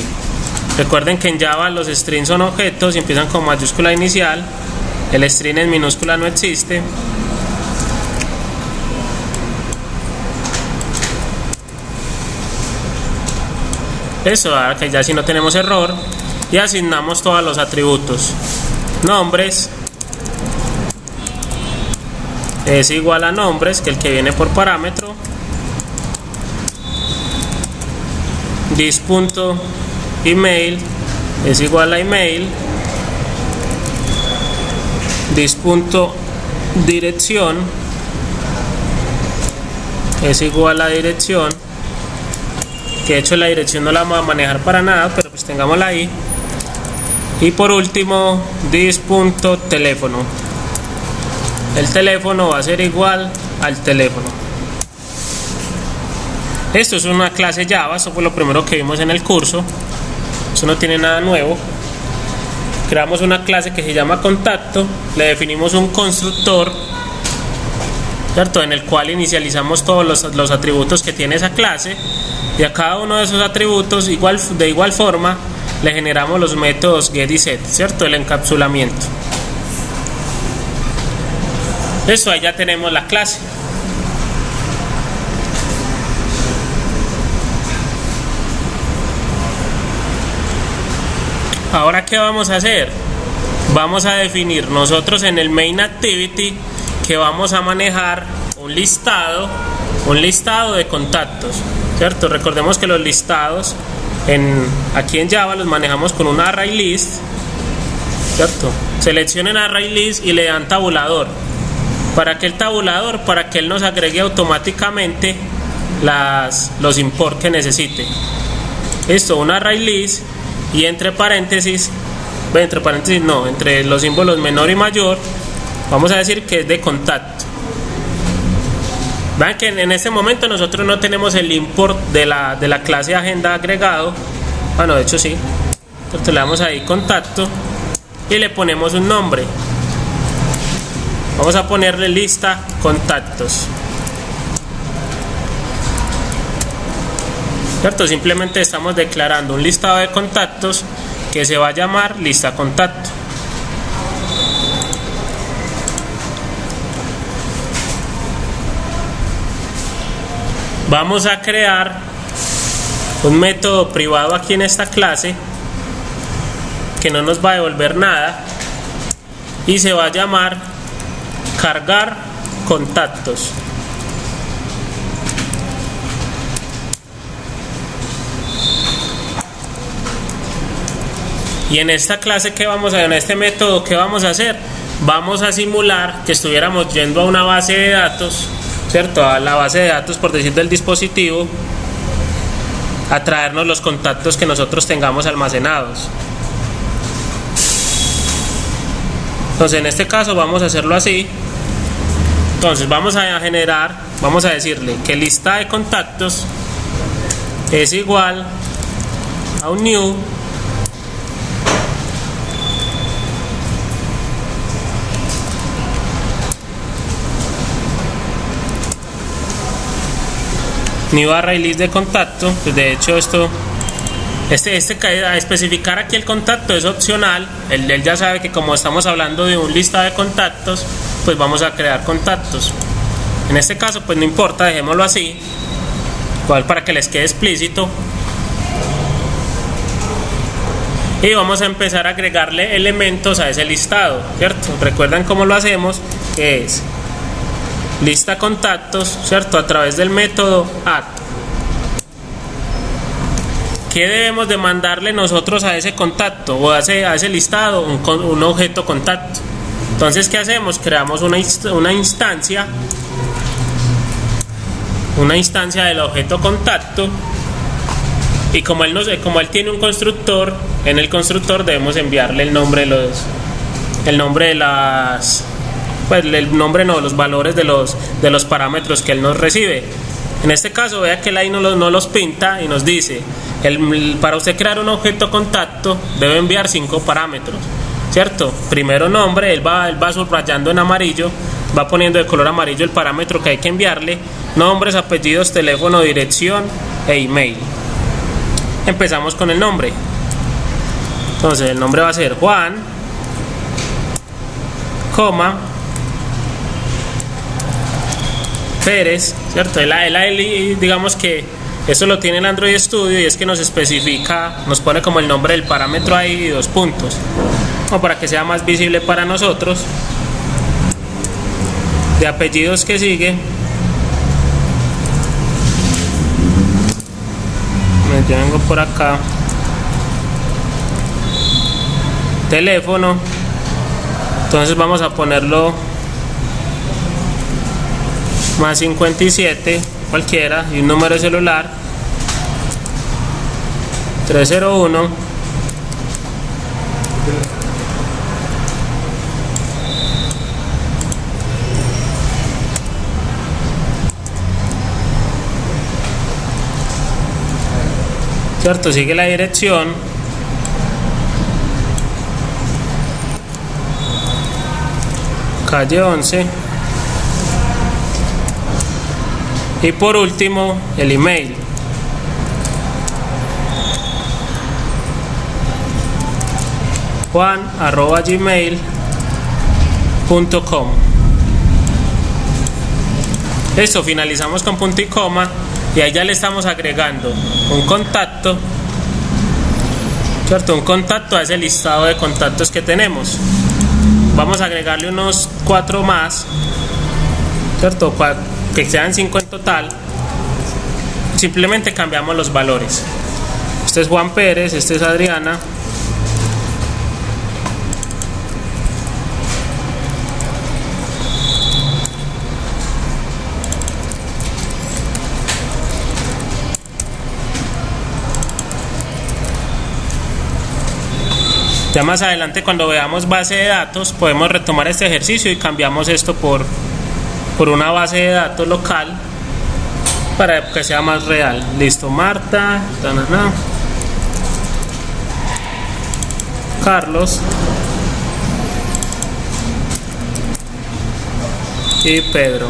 Recuerden que en Java los strings son objetos y empiezan con mayúscula inicial. El string en minúscula no existe. Eso, que ya si no tenemos error, y asignamos todos los atributos. Nombres es igual a nombres, que el que viene por parámetro, this.email es igual a email, this.dirección es igual a dirección, que de hecho la dirección no la vamos a manejar para nada, pero pues tengámosla ahí. Y por último, this.teléfono, el teléfono va a ser igual al teléfono. Esto es una clase Java, esto fue lo primero que vimos en el curso, eso no tiene nada nuevo. Creamos una clase que se llama contacto, le definimos un constructor, ¿cierto?, en el cual inicializamos todos los atributos que tiene esa clase, y a cada uno de esos atributos de igual forma le generamos los métodos get y set, ¿cierto?, el encapsulamiento. Eso, ahí ya tenemos la clase. Ahora, ¿qué vamos a hacer? Vamos a definir nosotros en el main activity que vamos a manejar un listado de contactos, ¿cierto? Recordemos que los listados aquí en Java los manejamos con un array list, ¿cierto? Seleccionen array list y le dan tabulador. ¿Para qué el tabulador? Para que él nos agregue automáticamente los import que necesite. Esto, un array list, y entre los símbolos menor y mayor vamos a decir que es de contacto. Vean que en este momento nosotros no tenemos el import de la clase agenda agregado. Bueno, de hecho sí. Entonces le damos ahí contacto y le ponemos un nombre. Vamos a ponerle lista contactos, ¿cierto? Simplemente estamos declarando un listado de contactos que se va a llamar lista contacto. Vamos a crear un método privado aquí en esta clase que no nos va a devolver nada y se va a llamar cargar contactos. Y en esta clase en este método, ¿qué vamos a hacer? Vamos a simular que estuviéramos yendo a una base de datos, ¿cierto? A la base de datos, por decir, del dispositivo, a traernos los contactos que nosotros tengamos almacenados. Entonces en este caso vamos a hacerlo así. Entonces vamos a decirle que lista de contactos es igual a un new array list de contacto. Pues de hecho a especificar aquí el contacto es opcional. Él ya sabe que como estamos hablando de un lista de contactos, pues vamos a crear contactos. En este caso pues no importa, dejémoslo así, igual para que les quede explícito. Y vamos a empezar a agregarle elementos a ese listado, ¿cierto? Recuerdan cómo lo hacemos, que es lista contactos, ¿cierto?, a través del método add. ¿Qué debemos de mandarle nosotros a ese contacto o a ese listado? Un objeto contacto. Entonces, ¿qué hacemos? Creamos una instancia del objeto contacto, y como él tiene un constructor, en el constructor debemos enviarle el nombre de los valores de los parámetros que él nos recibe. En este caso, vea que él ahí no los pinta y nos dice, para usted crear un objeto contacto debe enviar 5 parámetros, ¿cierto? Primero nombre, él va subrayando en amarillo, va poniendo de color amarillo el parámetro que hay que enviarle, nombres, apellidos, teléfono, dirección e email. Empezamos con el nombre. Entonces el nombre va a ser Juan, coma, Pérez, ¿cierto? Digamos que eso lo tiene el Android Studio, y es que nos especifica, nos pone como el nombre del parámetro ahí y 2 puntos, como para que sea más visible para nosotros. De apellidos que sigue, Entonces yo vengo por acá, teléfono, entonces vamos a ponerlo más 57, cualquiera, y un número de celular 301 cierto, sigue la dirección, calle 11, y por último el email. juan@gmail.com. Esto finalizamos con punto y coma y ahí ya le estamos agregando un contacto, ¿cierto? Un contacto a ese listado de contactos que tenemos. Vamos a agregarle unos 4 más, ¿cierto? Que sean 5 en total. Simplemente cambiamos los valores. Este es Juan Pérez, este es Adriana. Ya más adelante, cuando veamos base de datos, podemos retomar este ejercicio y cambiamos esto por una base de datos local para que sea más real. Listo, Marta, Carlos y Pedro.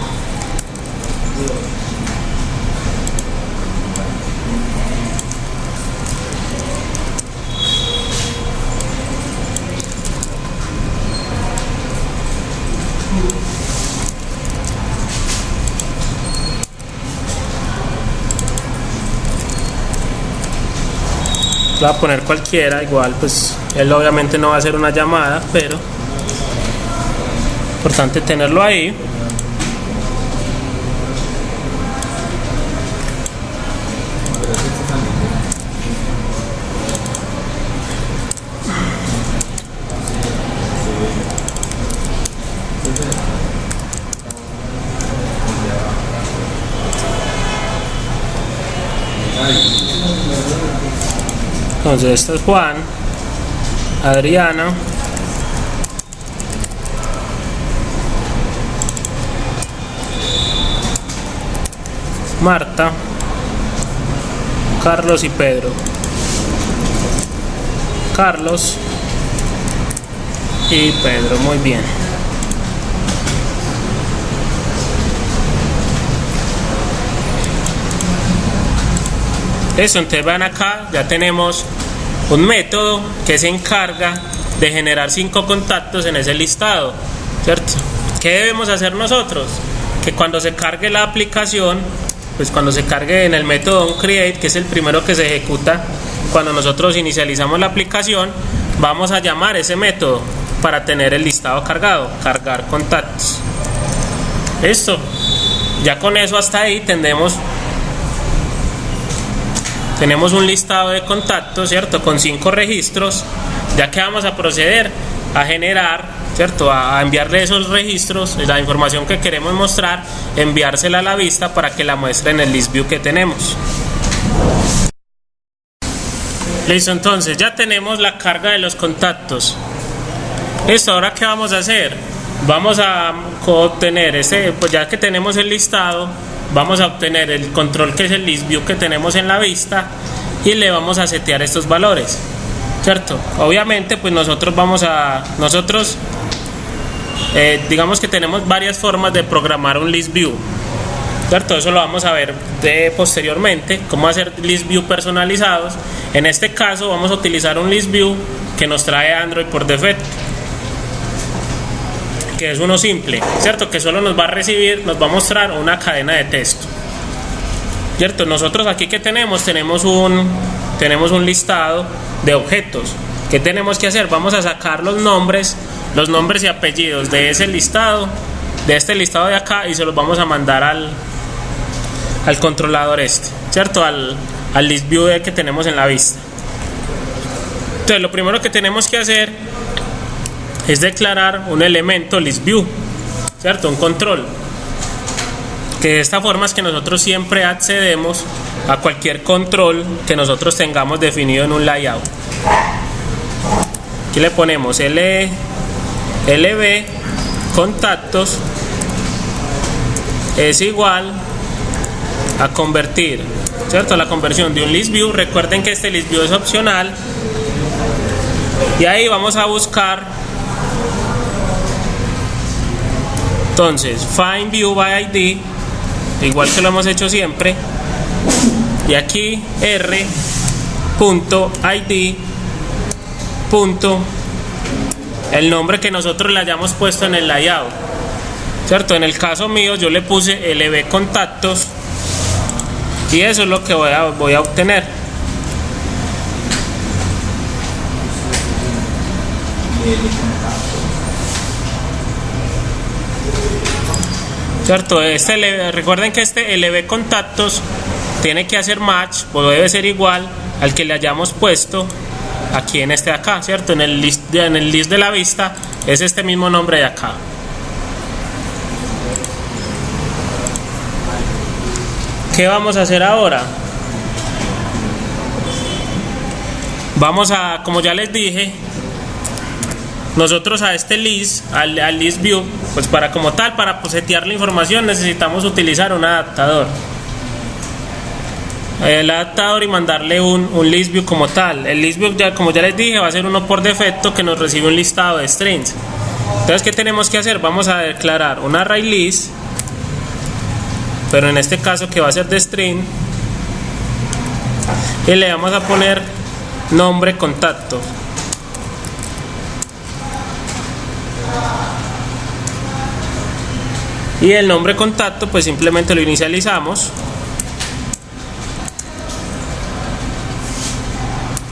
Voy a poner cualquiera, igual pues él obviamente no va a hacer una llamada, pero importante tenerlo ahí. Entonces esto es Juan, Adriana, Marta, Carlos y Pedro. Carlos y Pedro, muy bien. Eso, entonces van acá, ya tenemos un método que se encarga de generar 5 contactos en ese listado, ¿cierto? ¿Qué debemos hacer nosotros? Que cuando se cargue la aplicación, pues cuando se cargue en el método onCreate, que es el primero que se ejecuta cuando nosotros inicializamos la aplicación, vamos a llamar ese método para tener el listado cargado, cargar contactos. Listo, ya con eso hasta ahí tenemos un listado de contactos, ¿cierto? Con 5 registros. Ya que vamos a proceder a generar, ¿cierto? A enviarle esos registros, la información que queremos mostrar, enviársela a la vista para que la muestre en el list view que tenemos. Listo, entonces ya tenemos la carga de los contactos. Listo, ahora ¿qué vamos a hacer? Vamos a obtener pues ya que tenemos el listado, vamos a obtener el control, que es el list view que tenemos en la vista, y le vamos a setear estos valores, ¿cierto? Obviamente pues digamos que tenemos varias formas de programar un list view, ¿cierto? Eso lo vamos a ver posteriormente, cómo hacer list view personalizados. En este caso vamos a utilizar un list view que nos trae Android por defecto, que es uno simple, ¿cierto? Que solo nos va a mostrar una cadena de texto, ¿cierto? Nosotros aquí que tenemos un listado de objetos. ¿Qué tenemos que hacer? Vamos a sacar los nombres y apellidos de ese listado, de este listado de acá, y se los vamos a mandar al controlador ¿cierto? al list view que tenemos en la vista. Entonces lo primero que tenemos que hacer es declarar un elemento list view, ¿cierto? Un control, que de esta forma es que nosotros siempre accedemos a cualquier control que nosotros tengamos definido en un layout. Aquí le ponemos lb contactos es igual a convertir, ¿cierto? La conversión de un list view. Recuerden que este list view es opcional, y ahí vamos a buscar entonces find view by id, igual que lo hemos hecho siempre, y aquí r.id. el nombre que nosotros le hayamos puesto en el layout, ¿cierto? En el caso mío yo le puse lb contactos, y eso es lo que voy a obtener. ¿Cierto? Recuerden que este lb contactos tiene que hacer match, o debe ser igual al que le hayamos puesto aquí en este de acá, ¿cierto? En el list de la vista es este mismo nombre de acá. ¿Qué vamos a hacer ahora? Vamos a, como ya les dije, nosotros a este list, al list view, pues para setear la información necesitamos utilizar un adaptador. El adaptador y mandarle un list view como tal. El list view, como ya les dije, va a ser uno por defecto que nos recibe un listado de strings. Entonces, ¿qué tenemos que hacer? Vamos a declarar un array list, pero en este caso que va a ser de string, y le vamos a poner nombre contacto. Y el nombre contacto pues simplemente lo inicializamos,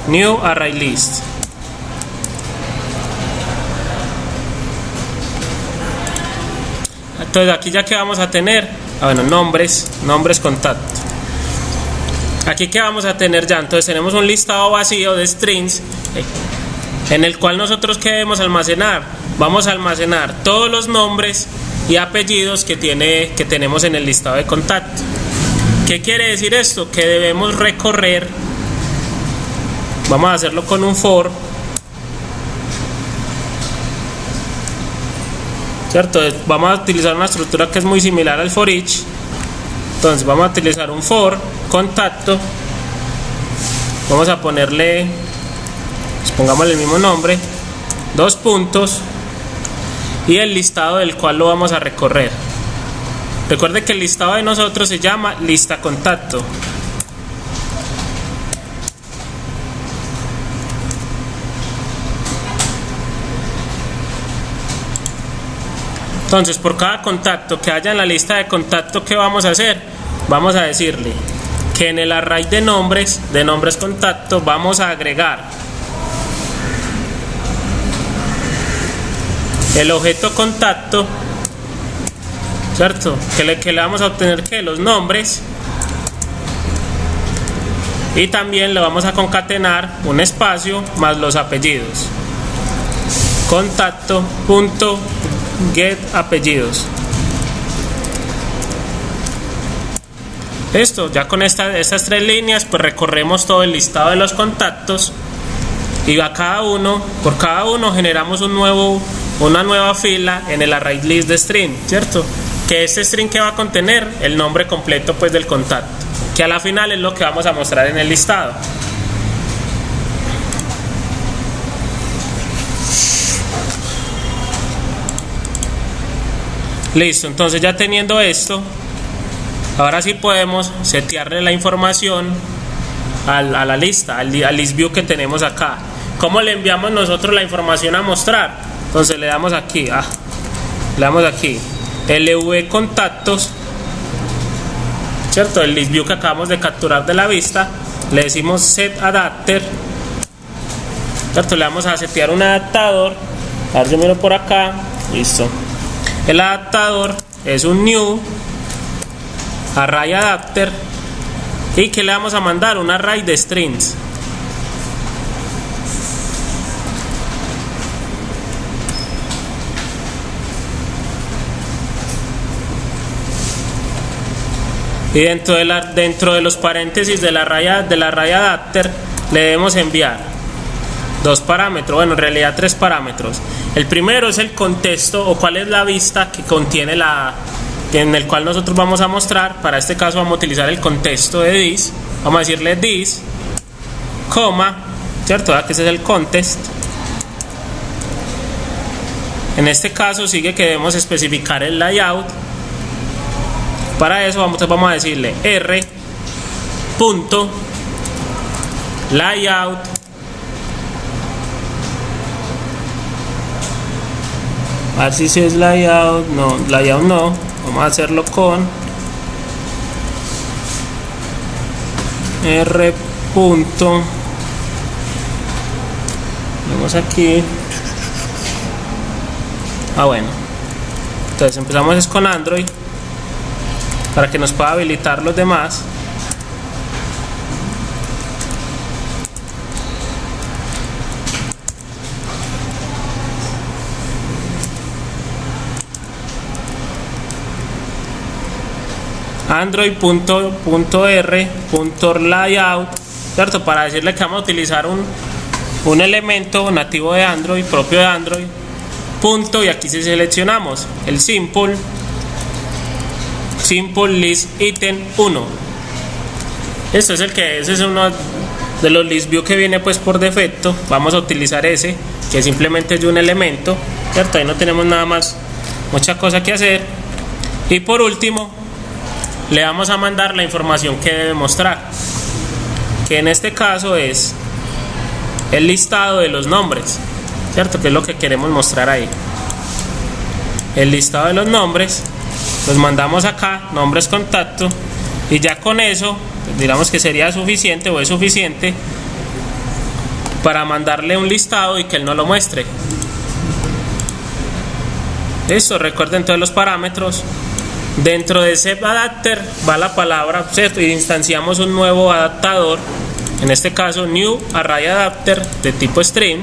new array list. Entonces aquí ya que vamos a tener, nombres contacto. Aquí que vamos a tener ya, entonces tenemos un listado vacío de strings en el cual nosotros ¿qué debemos almacenar? Vamos a almacenar todos los nombres y apellidos que tenemos en el listado de contacto. ¿Qué quiere decir esto? Que debemos recorrer, vamos a hacerlo con un for, ¿cierto? Vamos a utilizar una estructura que es muy similar al for each. Entonces vamos a utilizar un for contacto, vamos a ponerle, pues pongámosle el mismo nombre, 2 puntos, y el listado del cual lo vamos a recorrer. Recuerde que el listado de nosotros se llama lista contacto. Entonces, por cada contacto que haya en la lista de contacto, ¿qué vamos a hacer? Vamos a decirle que en el array de nombres contacto vamos a agregar el objeto contacto, ¿cierto? Que le vamos a obtener que los nombres, y también le vamos a concatenar un espacio más los apellidos. Contacto.get apellidos. Listo, ya con estas 3 líneas pues recorremos todo el listado de los contactos, y por cada uno generamos una nueva fila en el array list de string, ¿cierto? Que este string que va a contener el nombre completo pues del contacto, que a la final es lo que vamos a mostrar en el listado. Listo, entonces ya teniendo esto, ahora sí podemos setearle la información a la lista, al list view que tenemos acá. ¿Cómo le enviamos nosotros la información a mostrar? Entonces le damos aquí, LV contactos, ¿cierto? El list view que acabamos de capturar de la vista, le decimos set adapter, ¿cierto? Le vamos a setear un adaptador. A ver, yo miro por acá, listo. El adaptador es un new array adapter, ¿Y qué le vamos a mandar? Un array de strings. Y dentro de los paréntesis del array adapter le debemos enviar dos parámetros, bueno, en realidad tres parámetros. El primero es el contexto, o cuál es la vista que contiene en el cual nosotros vamos a mostrar. Para este caso vamos a utilizar el contexto de this. Vamos a decirle this, coma, ¿cierto? Que ese es el context. En este caso sigue que debemos especificar el layout. Para eso vamos a decirle r.layout a ver si es layout, no, layout no, vamos a hacerlo con r. Vamos aquí. Bueno, entonces empezamos con Android para que nos pueda habilitar los demás. Android.r.layout, ¿cierto? Para decirle que vamos a utilizar un elemento nativo de Android, propio de Android, punto, y aquí si seleccionamos el simple list item 1. Ese es uno de los list view que viene pues por defecto. Vamos a utilizar ese, que simplemente es de un elemento, ¿cierto? Ahí no tenemos nada más, mucha cosa que hacer. Y por último le vamos a mandar la información que debe mostrar, que en este caso es el listado de los nombres, ¿cierto? Que es lo que queremos mostrar ahí. El listado de los nombres los mandamos acá, nombres contacto, y ya con eso digamos que sería suficiente, o es suficiente para mandarle un listado y que él no lo muestre. Eso, recuerden todos los parámetros. Dentro de ese adapter va la palabra, ¿cierto? Y instanciamos un nuevo adaptador, en este caso new array adapter de tipo string.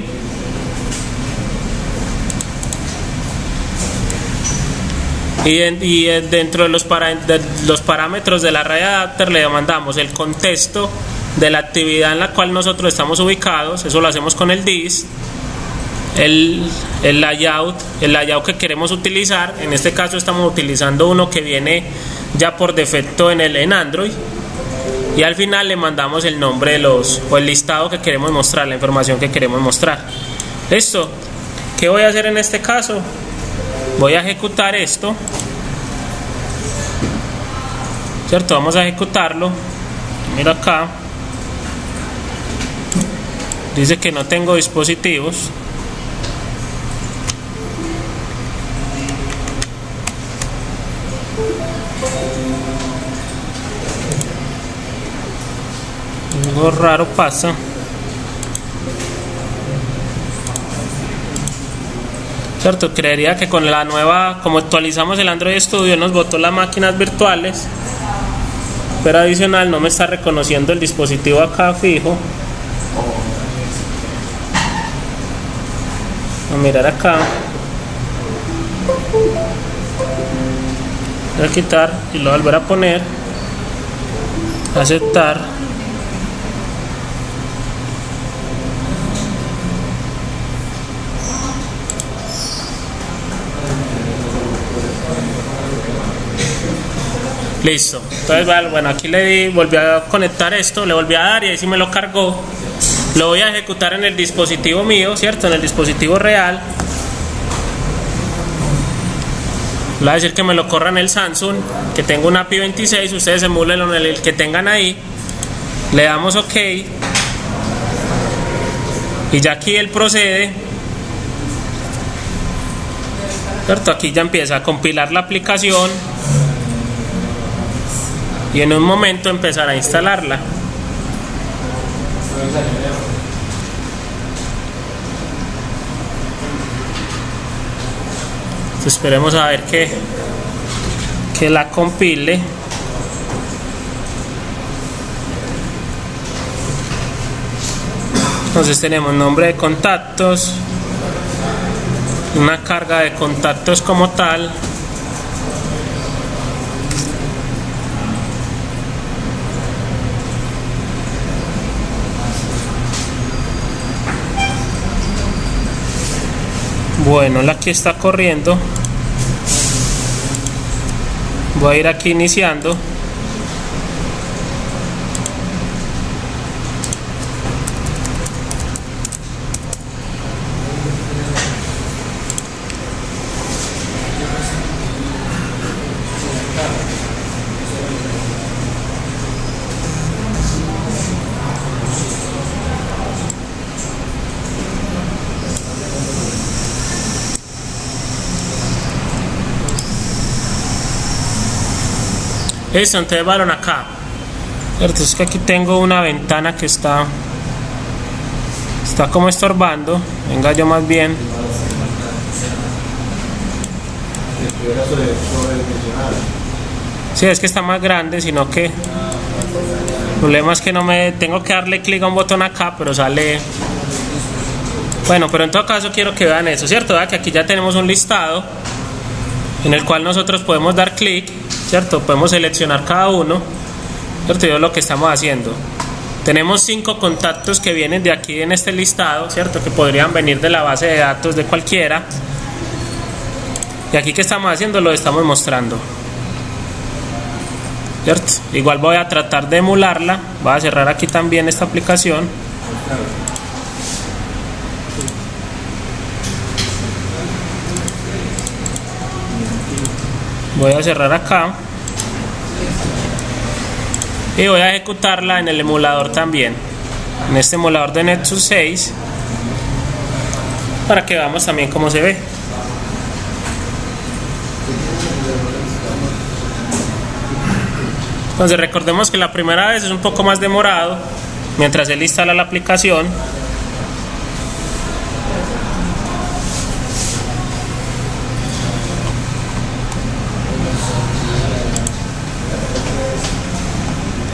Y dentro de los parámetros del array adapter le mandamos el contexto de la actividad en la cual nosotros estamos ubicados. Eso lo hacemos con el this. El layout que queremos utilizar, en este caso estamos utilizando uno que viene ya por defecto en Android, y al final le mandamos el nombre o el listado que queremos mostrar, la información que queremos mostrar. Esto, ¿qué voy a hacer en este caso? Voy a ejecutar esto, ¿cierto? Vamos a ejecutarlo. Mira acá, dice que no tengo dispositivos. Algo raro pasa. ¿Cierto? Creería que con la nueva, como actualizamos el Android Studio, nos botó las máquinas virtuales, pero adicional no me está reconociendo el dispositivo acá fijo. Voy a mirar acá. Voy a quitar y lo voy a volver a poner. Aceptar. Listo. Entonces, bueno, aquí volví a conectar esto, le volví a dar y ahí sí me lo cargó. Lo voy a ejecutar en el dispositivo mío, ¿cierto? En el dispositivo real. Le voy a decir que me lo corra en el Samsung, que tengo una API 26. Ustedes emulen en el que tengan ahí. Le damos OK. Y ya aquí él procede, ¿cierto? Aquí ya empieza a compilar la aplicación. Y en un momento empezará a instalarla. Entonces esperemos a ver que la compile. Entonces tenemos nombre de contactos, una carga de contactos como tal, bueno, la aquí está corriendo, voy a ir aquí iniciando. Listo, entonces balón acá. Entonces que aquí tengo una ventana que está como estorbando. Venga yo más bien. Sí, es que está más grande, sino que el problema es que no me tengo que darle clic a un botón acá, pero sale. Bueno, pero en todo caso quiero que vean eso, ¿cierto? Vean que aquí ya tenemos un listado en el cual nosotros podemos dar clic, ¿cierto? Podemos seleccionar cada uno, ¿cierto? Y es lo que estamos haciendo. Tenemos 5 contactos que vienen de aquí en este listado, ¿cierto? Que podrían venir de la base de datos de cualquiera. Y aquí que estamos haciendo lo estamos mostrando, ¿cierto? Igual voy a tratar de emularla. Voy a cerrar aquí también esta aplicación. Voy a cerrar acá y voy a ejecutarla en el emulador también, en este emulador de Nexus 6, para que veamos también cómo se ve. Entonces recordemos que la primera vez es un poco más demorado mientras él instala la aplicación.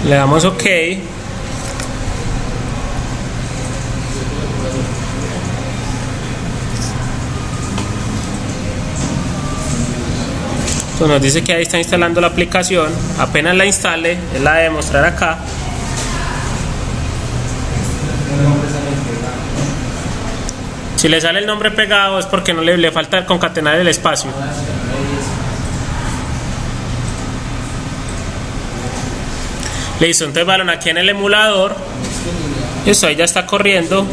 Le damos OK. Entonces nos dice que ahí está instalando la aplicación. Apenas la instale, él la debe mostrar acá. Si le sale el nombre pegado es porque no le falta concatenar el espacio. Listo, entonces balón aquí en el emulador. Eso ahí ya está corriendo.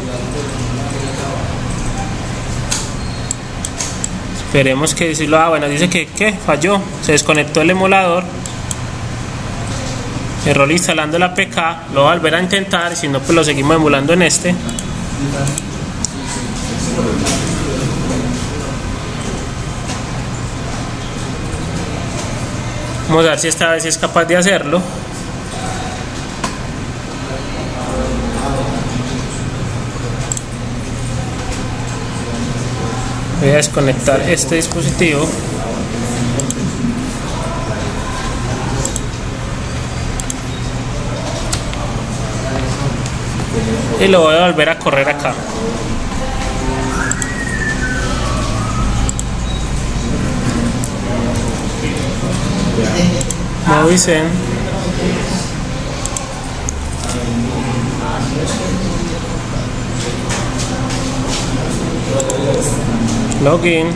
Esperemos que decirlo. Bueno, dice que falló, se desconectó el emulador. Error instalando la APK. Lo voy a volver a intentar y si no pues lo seguimos emulando en este. Vamos a ver si esta vez es capaz de hacerlo. Voy a desconectar este dispositivo. Y lo voy a volver a correr acá. Movicen. Login.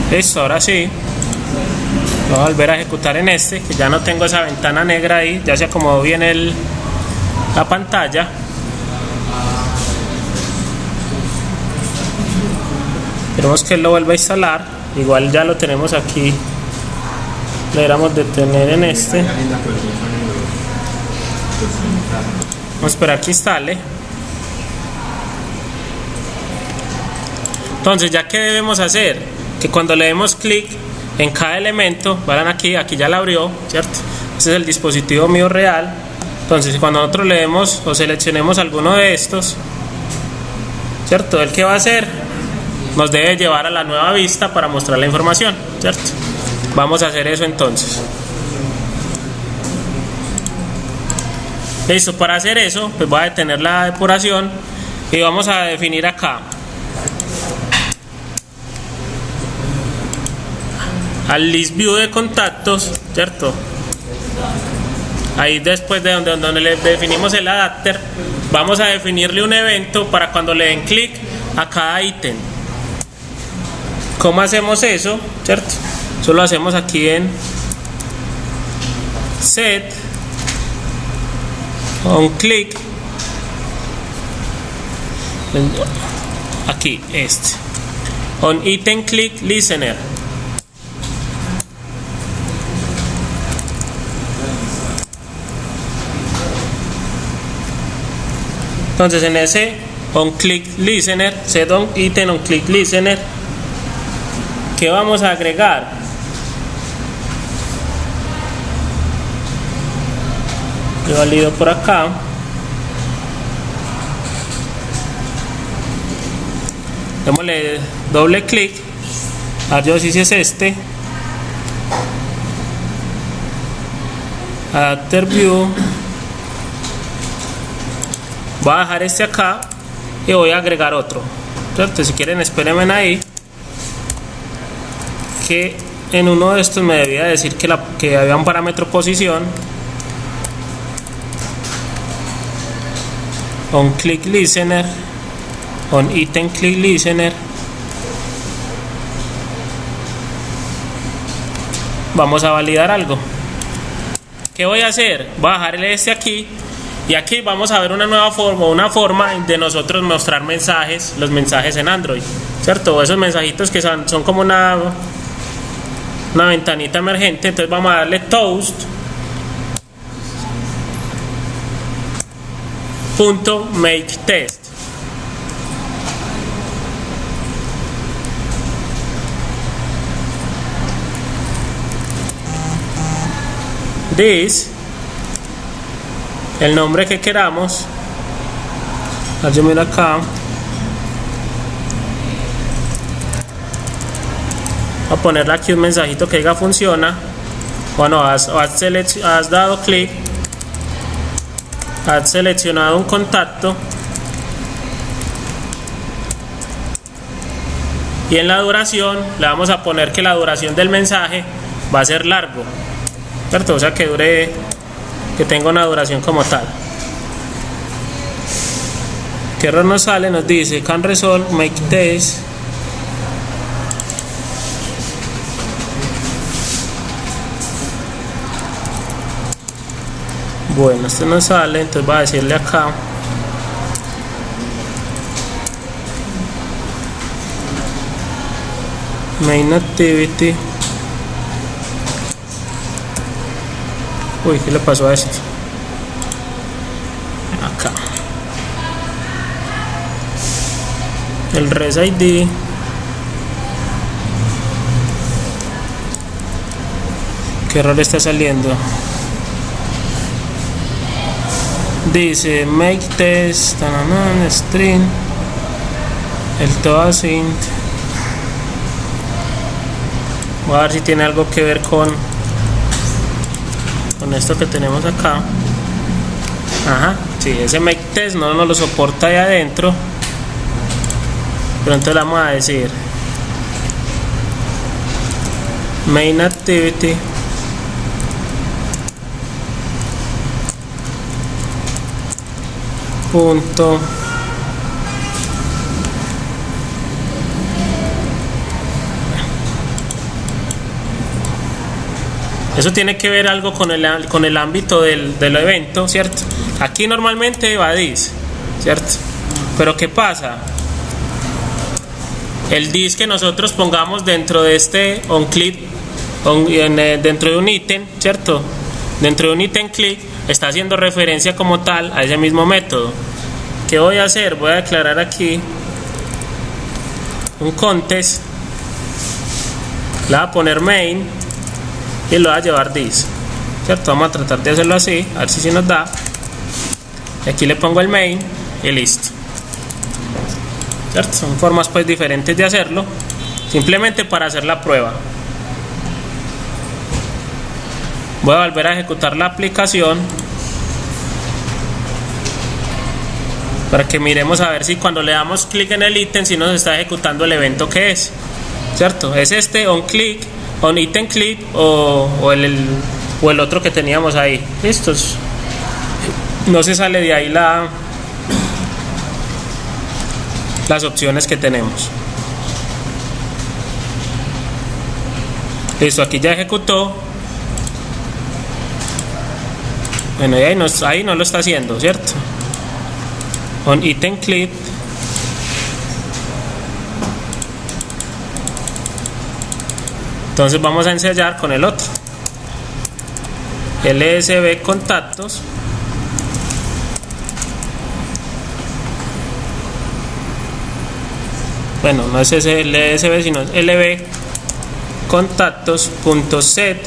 Listo, ahora sí. Voy a volver a ejecutar en este, que ya no tengo esa ventana negra ahí, ya se acomodó bien la pantalla. Queremos que él lo vuelva a instalar. Igual ya lo tenemos aquí. Le deberíamos de tener en este. Vamos a esperar que instale. Entonces, ya que debemos hacer, que cuando le demos clic en cada elemento, vayan aquí ya la abrió, ¿cierto? Este es el dispositivo mío real. Entonces cuando nosotros leemos o seleccionemos alguno de estos, ¿cierto? ¿El qué va a hacer? Nos debe llevar a la nueva vista para mostrar la información, ¿cierto? Vamos a hacer eso entonces. Listo, para hacer eso, pues voy a detener la depuración y vamos a definir acá al list view de contactos, ¿cierto? Ahí después de donde le definimos el adapter, vamos a definirle un evento para cuando le den clic a cada ítem. ¿Cómo hacemos eso? ¿Cierto? Eso lo hacemos aquí en set on click, aquí on item click listener. Entonces en ese on click listener, set on item on click listener, ¿qué vamos a agregar? Yo valido por acá. Démosle doble clic. A ver yo si es este. Adapter view. Voy a dejar este acá y voy a agregar otro, ¿cierto? Si quieren espérenme ahí, que en uno de estos me debía decir que había un parámetro posición. On click listener, on item click listener. Vamos a validar algo. ¿Qué voy a hacer? Voy a dejarle este aquí. Y aquí vamos a ver una nueva forma de nosotros mostrar mensajes, los mensajes en Android, ¿cierto? Esos mensajitos que son como una ventanita emergente. Entonces vamos a darle toast .make test. This, el nombre que queramos. Yo miro acá. Voy a ponerle aquí un mensajito que diga funciona. Bueno, has dado clic, has seleccionado un contacto y en la duración le vamos a poner que la duración del mensaje va a ser largo, ¿cierto? O sea que tenga una duración como tal. ¿Qué error nos sale? Nos dice can resolve make test. Bueno, este no sale, entonces va a decirle acá main activity. Uy, ¿qué le pasó a esto? Acá el res ID ¿qué error está saliendo? Dice make test string el toasint. Voy a ver si tiene algo que ver con esto que tenemos acá. Ajá, sí, ese make test no nos lo soporta ahí adentro, pero entonces le vamos a decir main activity punto eso tiene que ver algo con el ámbito del evento, ¿cierto? Aquí normalmente va this, ¿cierto? Pero ¿qué pasa? El this que nosotros pongamos dentro de este on click dentro de un ítem, ¿cierto? Dentro de un ítem click está haciendo referencia como tal a ese mismo método. ¿Qué voy a hacer? Voy a declarar aquí un contest, le voy a poner main y lo voy a llevar this, ¿cierto? Vamos a tratar de hacerlo así, a ver si nos da. y aquí le pongo el main y listo, ¿cierto? Son formas pues diferentes de hacerlo, simplemente para hacer la prueba. Voy a volver a ejecutar la aplicación para que miremos a ver si cuando le damos clic en el ítem si nos está ejecutando el evento que es, ¿cierto? Es este on click, on item click o el otro que teníamos ahí. Listos. No se sale de ahí las opciones que tenemos. Listo, aquí ya ejecutó. Bueno, y ahí no lo está haciendo, ¿cierto? On item click. Entonces vamos a ensayar con el otro. LSB contactos. Bueno, no es ese LSB, sino es LB contactos.set.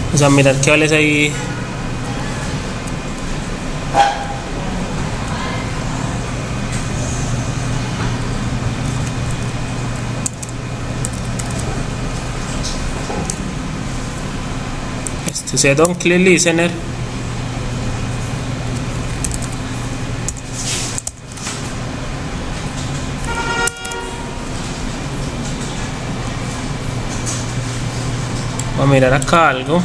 Vamos a mirar qué vale ahí. Este es on click listener. Vamos a mirar acá algo.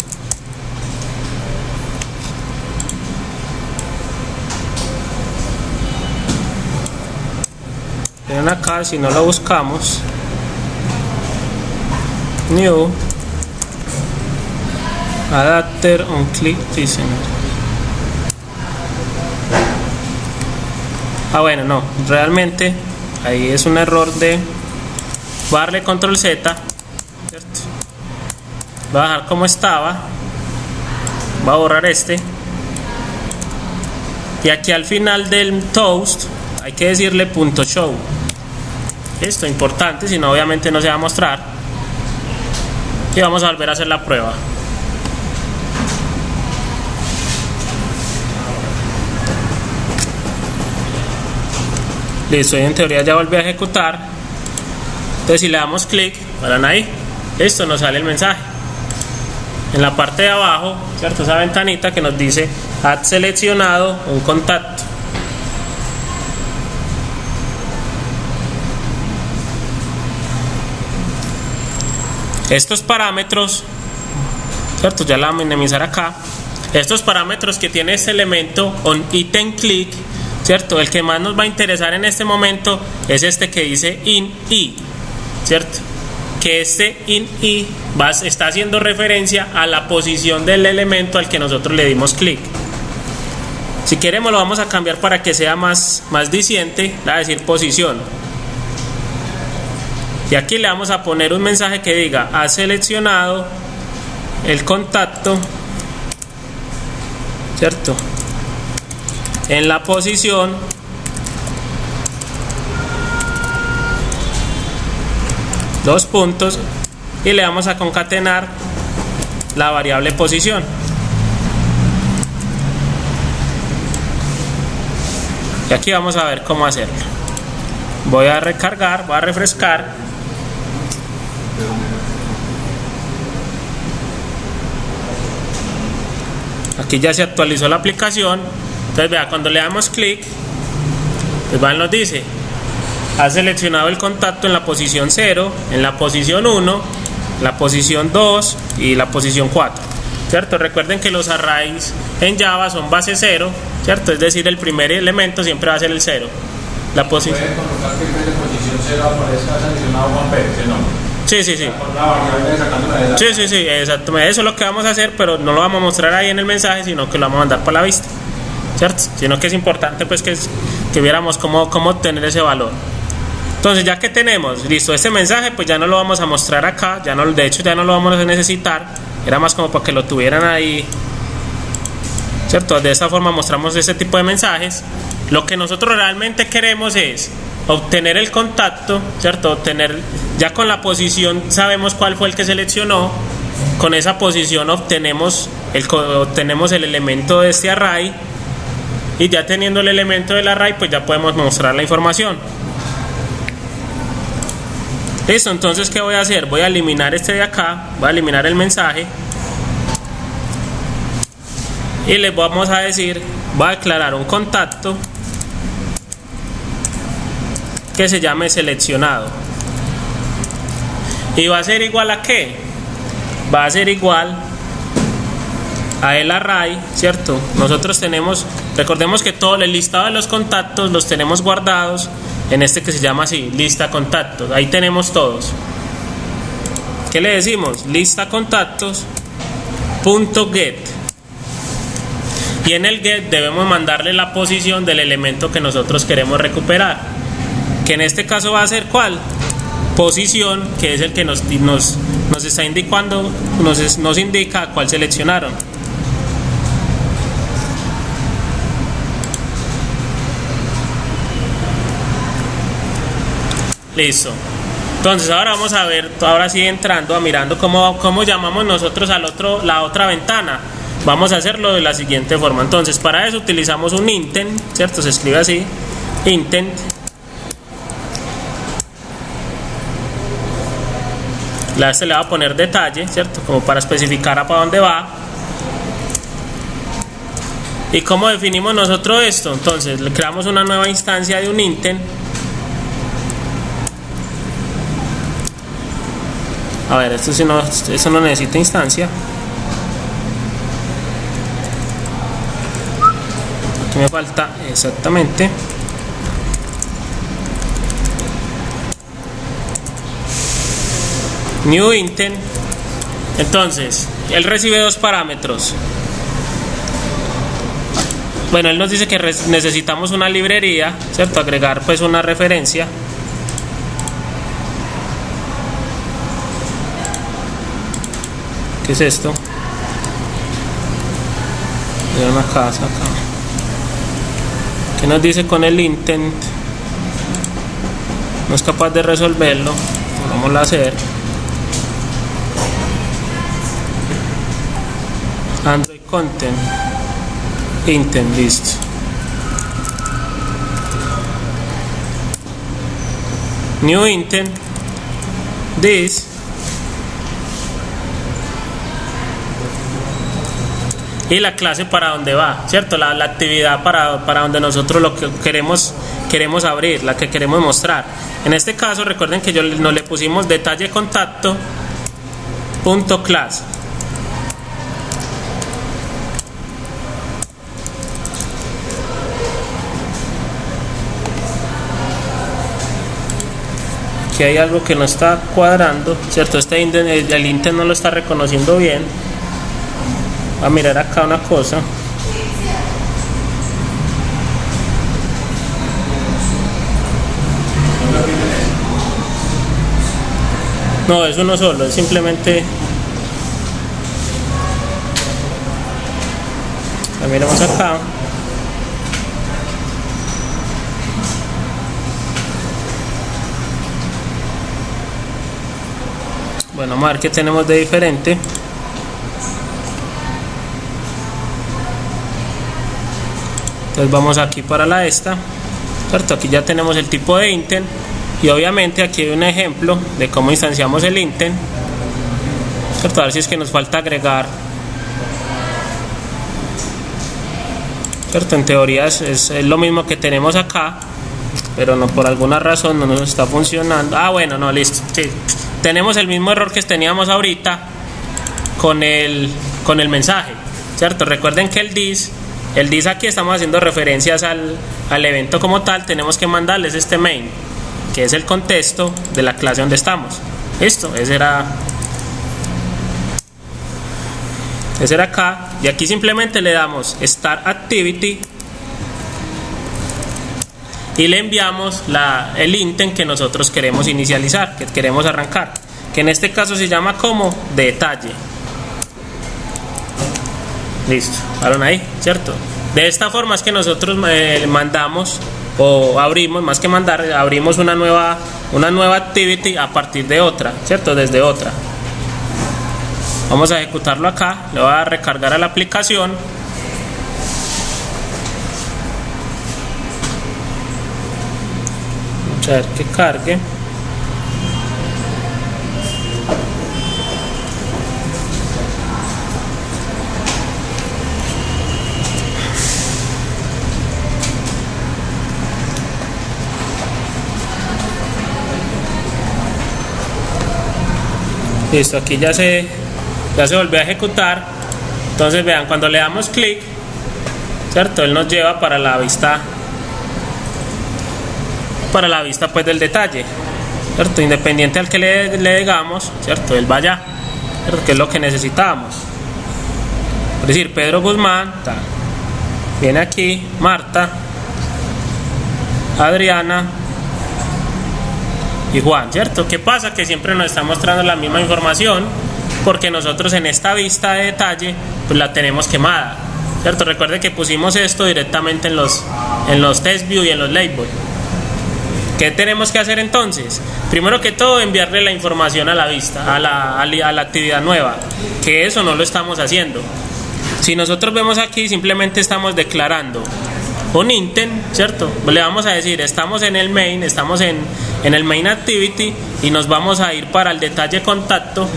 Miren acá, si no lo buscamos, new adapter on click listener. Bueno, no, realmente ahí es un error de. Voy a darle control Z, ¿cierto? Voy a dejar como estaba, voy a borrar este, y aquí al final del toast hay que decirle .show. Esto es importante, si no obviamente no se va a mostrar. Y vamos a volver a hacer la prueba. Listo, y en teoría ya volví a ejecutar. Entonces si le damos clic, verán ahí, esto nos sale el mensaje. En la parte de abajo, ¿cierto? Esa ventanita que nos dice has seleccionado un contacto. Estos parámetros, ¿cierto? Ya la voy a minimizar acá. Estos parámetros que tiene este elemento on item click, ¿cierto? El que más nos va a interesar en este momento es este que dice in i, ¿cierto? Que este in i está haciendo referencia a la posición del elemento al que nosotros le dimos clic. Si queremos lo vamos a cambiar para que sea más diciente, va a decir posición. Y aquí le vamos a poner un mensaje que diga ha seleccionado el contacto, ¿cierto? En la posición dos puntos y le vamos a concatenar la variable posición. Y aquí vamos a ver cómo hacerlo. Voy a recargar, voy a refrescar. Aquí ya se actualizó la aplicación. Entonces vea, cuando le damos clic, pues nos dice ha seleccionado el contacto en la posición 0, en la posición 1, la posición 2 y la posición 4, ¿cierto? Recuerden que los arrays en Java son base 0, ¿cierto? Es decir, el primer elemento siempre va a ser el 0. La posición. ¿Puede colocar que en vez de posición 0 aparezca seleccionado Juan Pérez, el nombre? Sí. Sí, exactamente. Eso es lo que vamos a hacer, pero no lo vamos a mostrar ahí en el mensaje, sino que lo vamos a mandar para la vista, ¿cierto? Sino que es importante pues que viéramos cómo obtener ese valor. Entonces ya que tenemos listo este mensaje, pues ya no lo vamos a mostrar acá, de hecho ya no lo vamos a necesitar, era más como para que lo tuvieran ahí, ¿cierto? De esta forma mostramos ese tipo de mensajes. Lo que nosotros realmente queremos es obtener el contacto, ¿cierto? Ya con la posición sabemos cuál fue el que seleccionó. Con esa posición obtenemos el elemento de este array, y ya teniendo el elemento del array, pues ya podemos mostrar la información. Listo, entonces ¿qué voy a hacer? Voy a eliminar este de acá, voy a eliminar el mensaje y les vamos a decir, voy a declarar un contacto que se llame seleccionado, y va a ser igual a ¿qué? Va a ser igual a el array, ¿cierto? Nosotros recordemos que todo el listado de los contactos los tenemos guardados en este que se llama así, lista contactos. Ahí tenemos todos. ¿Qué le decimos? Lista contactos .get, y en el get debemos mandarle la posición del elemento que nosotros queremos recuperar, que en este caso va a ser ¿cuál? Posición, que es el que nos está indicando, nos indica cuál seleccionaron. Listo. Entonces ahora vamos a ver, ahora sí entrando, mirando cómo llamamos nosotros la otra ventana. Vamos a hacerlo de la siguiente forma. Entonces para eso utilizamos un intent, ¿cierto? Se escribe así, intent. Este le va a poner detalle, ¿cierto? Como para especificar a para dónde va. ¿Y cómo definimos nosotros esto? Entonces le creamos una nueva instancia de un intent. A ver, esto no necesita instancia. Aquí me falta exactamente. New intent. Entonces, él recibe dos parámetros. Bueno, él nos dice que necesitamos una librería, ¿cierto? Agregar pues una referencia. ¿Qué es esto? De una casa acá. ¿Qué nos dice con el intent? No es capaz de resolverlo. Vamos a hacer. Android content intent, listo. New intent this. Y la clase para dónde va, ¿cierto? La actividad para donde nosotros lo que queremos abrir, la que queremos mostrar. En este caso recuerden que nos le pusimos detalle contacto .class. Aquí hay algo que no está cuadrando, ¿cierto? El intent no lo está reconociendo bien. A mirar acá una cosa. No, es uno solo, es simplemente. La miramos acá. Bueno, vamos a ver qué tenemos de diferente. Entonces vamos aquí para la esta, ¿cierto? Aquí ya tenemos el tipo de intent, y obviamente aquí hay un ejemplo de cómo instanciamos el intent, ¿cierto? A ver si es que nos falta agregar, ¿cierto? En teoría es lo mismo que tenemos acá, pero no, por alguna razón no nos está funcionando. Ah, bueno, no, listo. Sí. Tenemos el mismo error que teníamos ahorita con el mensaje, ¿cierto? Recuerden que el this aquí estamos haciendo referencias al evento como tal. Tenemos que mandarles este main, que es el contexto de la clase donde estamos. Listo, ese era acá, y aquí simplemente le damos start activity y le enviamos el intent que nosotros queremos inicializar, que queremos arrancar, que en este caso se llama como detalle. Listo, ¿vieron ahí? ¿Cierto? De esta forma es que nosotros mandamos o abrimos, más que mandar, abrimos una nueva activity a partir de otra, ¿cierto? Desde otra. Vamos a ejecutarlo acá, le voy a recargar a la aplicación. Vamos a ver que cargue. Listo, aquí ya se volvió a ejecutar. Entonces vean, cuando le damos clic, ¿cierto? Él nos lleva para la vista pues del detalle, ¿cierto? Independiente al que le digamos, ¿cierto? Él va allá, ¿cierto? Que es lo que necesitamos. Es decir, Pedro Guzmán, viene aquí, Marta, Adriana y Juan, ¿cierto? ¿Qué pasa? Que siempre nos está mostrando la misma información, porque nosotros en esta vista de detalle pues la tenemos quemada, ¿cierto? Recuerde que pusimos esto directamente en los test view y en los labels. ¿Qué tenemos que hacer entonces? Primero que todo, enviarle la información a la vista, a la actividad nueva, que eso no lo estamos haciendo. Si nosotros vemos aquí, simplemente estamos declarando un intent, ¿cierto? Le vamos a decir, estamos en el main, estamos en el main activity y nos vamos a ir para el detalle contacto,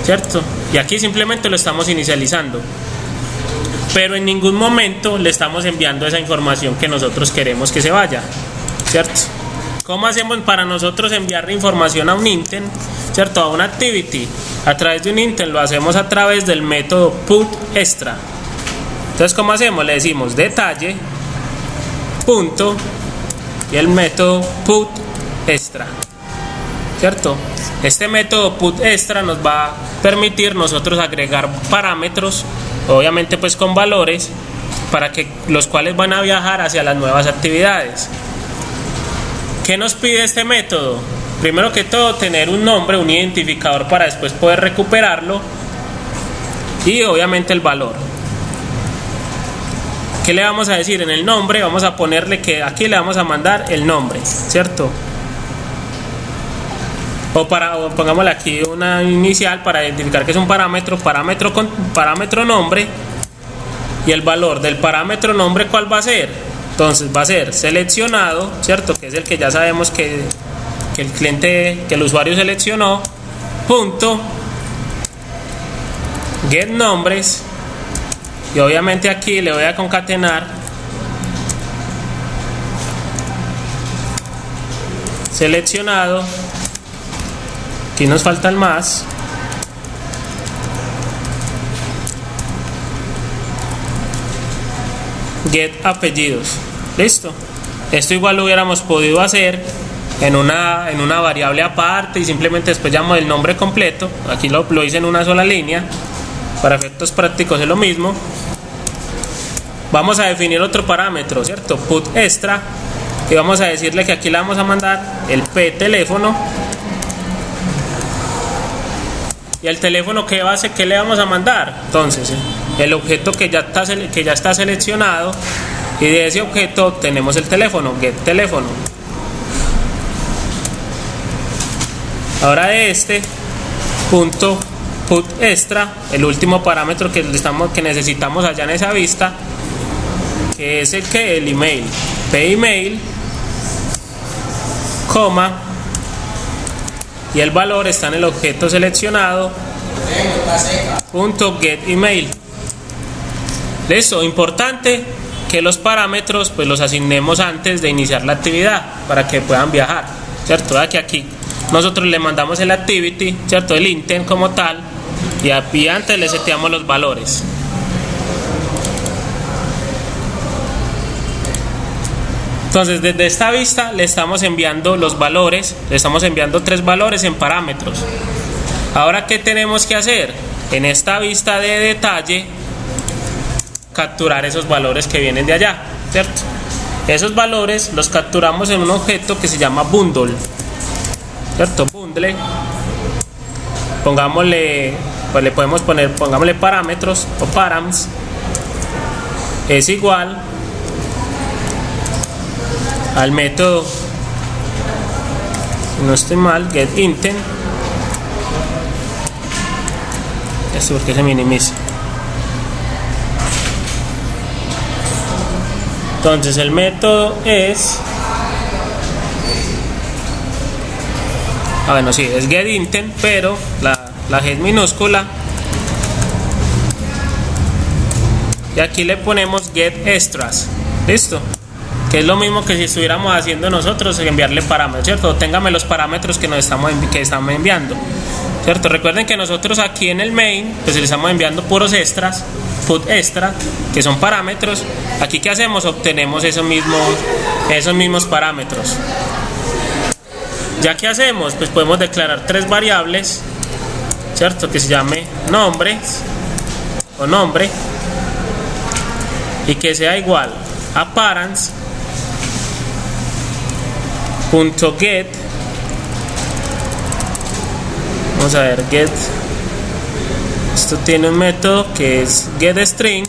¿cierto? Y aquí simplemente lo estamos inicializando, pero en ningún momento le estamos enviando esa información que nosotros queremos que se vaya, ¿cierto? ¿Cómo hacemos para nosotros enviar información a un intent, ¿cierto? A una activity, a través de un intent, lo hacemos a través del método putExtra. Entonces, ¿cómo hacemos? Le decimos detalle, punto, y el método putExtra, ¿cierto? Este método putExtra nos va a permitir nosotros agregar parámetros, obviamente pues con valores, para que los cuales van a viajar hacia las nuevas actividades. ¿Qué nos pide este método? Primero que todo, tener un nombre, un identificador para después poder recuperarlo, y obviamente el valor. ¿Qué le vamos a decir? En el nombre vamos a ponerle que aquí le vamos a mandar el nombre, ¿cierto? O pongámosle aquí una inicial para identificar que es un parámetro nombre, y el valor del parámetro nombre, ¿cuál va a ser? Entonces va a ser seleccionado, ¿cierto? Que es el que ya sabemos que el cliente, que el usuario seleccionó, punto get nombres, y obviamente aquí le voy a concatenar seleccionado, aquí nos falta el más, get apellidos. Listo. Esto igual lo hubiéramos podido hacer en una variable aparte y simplemente después llamo el nombre completo. Aquí lo hice en una sola línea. Para efectos prácticos es lo mismo. Vamos a definir otro parámetro, ¿cierto? putExtra, y vamos a decirle que aquí le vamos a mandar el p teléfono, y el teléfono que le vamos a mandar. Entonces el objeto que ya está seleccionado, y de ese objeto tenemos el teléfono, get teléfono. Ahora de este punto putExtra, el último parámetro que necesitamos allá en esa vista, que es el email, pemail, coma, y el valor está en el objeto seleccionado, punto get email. Listo. Importante que los parámetros pues los asignemos antes de iniciar la actividad para que puedan viajar, ¿cierto? Ya que aquí nosotros le mandamos el activity, ¿cierto? El intent como tal, y antes le seteamos los valores. Entonces desde esta vista le estamos enviando los valores, le estamos enviando 3 valores en parámetros. Ahora, ¿qué tenemos que hacer? En esta vista de detalle, capturar esos valores que vienen de allá, ¿cierto? Esos valores los capturamos en un objeto que se llama bundle, ¿cierto? Bundle. Pongámosle, pues le podemos poner, pongámosle parámetros o params, es igual al método, si no estoy mal, getIntent. Esto porque se minimiza. Entonces el método es, bueno, sí, es getIntent, pero la get minúscula, y aquí le ponemos getExtras. Listo, que es lo mismo que si estuviéramos haciendo nosotros, enviarle parámetros, ¿cierto? Téngame los parámetros que estamos enviando, ¿cierto? Recuerden que nosotros aquí en el main pues le estamos enviando puros extras, put extra, que son parámetros. Aquí ¿qué hacemos? Obtenemos esos mismos parámetros. Ya que hacemos, pues podemos declarar tres variables, ¿cierto? Que se llame nombre o nombre, y que sea igual a parents.get. Vamos a ver, get. Esto tiene un método que es getString,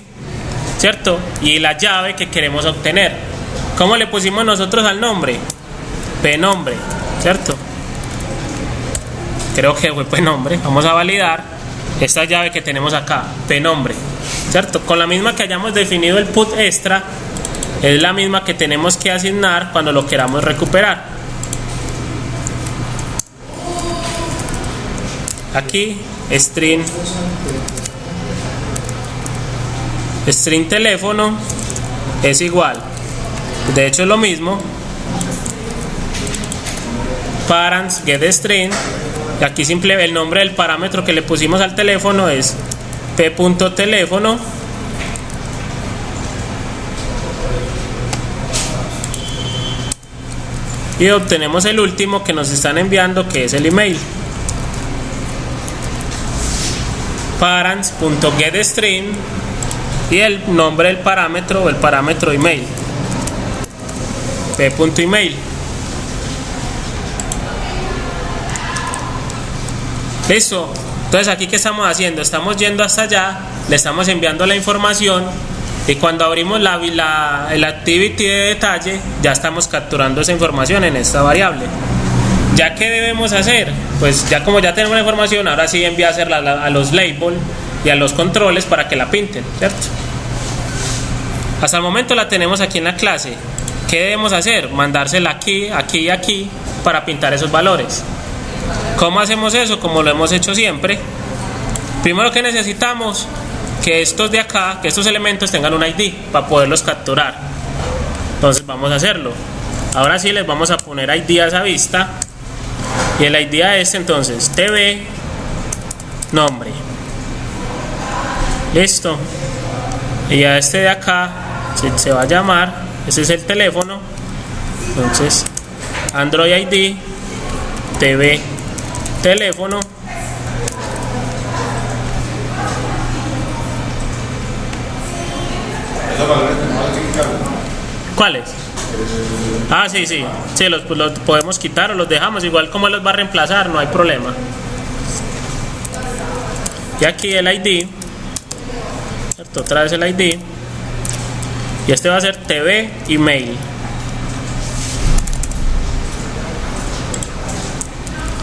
¿cierto? Y la llave que queremos obtener. ¿Cómo le pusimos nosotros al nombre? pnombre, ¿cierto? Creo que fue pnombre. Vamos a validar esta llave que tenemos acá, pnombre, ¿cierto? Con la misma que hayamos definido el put extra, es la misma que tenemos que asignar cuando lo queramos recuperar. Aquí string teléfono es igual, de hecho es lo mismo, parents getString, y aquí simple el nombre del parámetro que le pusimos al teléfono es p.teléfono, y obtenemos el último que nos están enviando, que es el email, parents.getString, y el nombre del parámetro o el parámetro email, p.email. Listo. Entonces aquí ¿qué estamos haciendo? Estamos yendo hasta allá, le estamos enviando la información, y cuando abrimos el activity de detalle ya estamos capturando esa información en esta variable. ¿Ya qué debemos hacer? Pues ya como ya tenemos la información, ahora sí enviársela a los labels y a los controles para que la pinten, ¿cierto? Hasta el momento la tenemos aquí en la clase. ¿Qué debemos hacer? Mandársela aquí, aquí y aquí para pintar esos valores. ¿Cómo hacemos eso? Como lo hemos hecho siempre. Primero que necesitamos que estos de acá, que estos elementos tengan un ID para poderlos capturar. Entonces vamos a hacerlo. Ahora sí les vamos a poner ID a esa vista. Y el ID es entonces tv nombre. Listo. Y a este de acá se va a llamar, ese es el teléfono. Entonces Android ID tv teléfono. ¿Cuáles? Ah, sí, los podemos quitar o los dejamos, igual como los va a reemplazar, no hay problema. Y aquí el ID, ¿cierto? Otra vez el ID, y este va a ser TV email.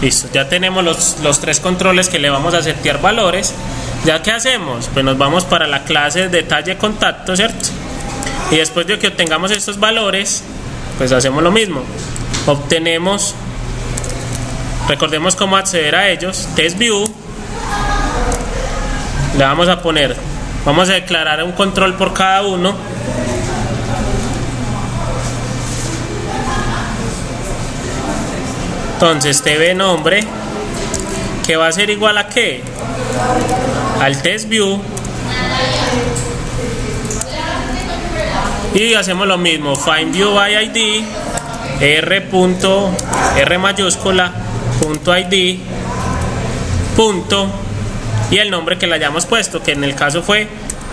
Listo, ya tenemos los tres controles que le vamos a setear valores. ¿Ya qué hacemos? Pues nos vamos para la clase detalle contacto, ¿cierto? Y después de que obtengamos estos valores, pues hacemos lo mismo. Obtenemos, recordemos cómo acceder a ellos, TestView. Le vamos a poner, vamos a declarar un control por cada uno. Entonces TV nombre, que va a ser igual a ¿qué? Al TestView. Y hacemos lo mismo, findViewById, R mayúscula, .id, punto, y el nombre que le hayamos puesto, que en el caso fue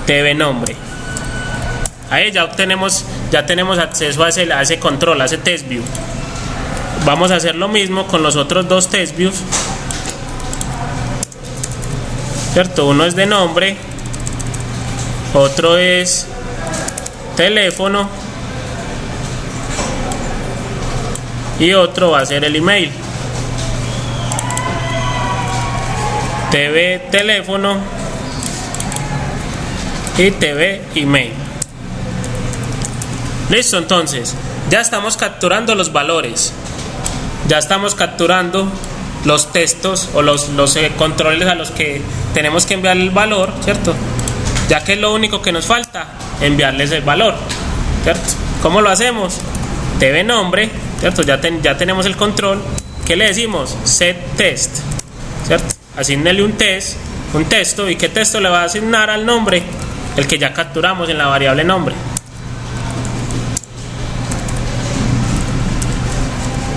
TV nombre. Ahí ya tenemos acceso a ese control, a ese TestView. Vamos a hacer lo mismo con los otros dos TestViews, ¿cierto? Uno es de nombre, otro es teléfono, y otro va a ser el email. TV teléfono y TV email. Listo, entonces ya estamos capturando los valores, ya estamos capturando los textos o los controles a los que tenemos que enviar el valor, ¿cierto? Ya que es lo único que nos falta, enviarles el valor, ¿cierto? ¿Cómo lo hacemos? TV nombre, ¿cierto? Ya tenemos el control. ¿Qué le decimos? Set test, ¿cierto? Asignele un texto. ¿Y qué texto le va a asignar al nombre? El que ya capturamos en la variable nombre.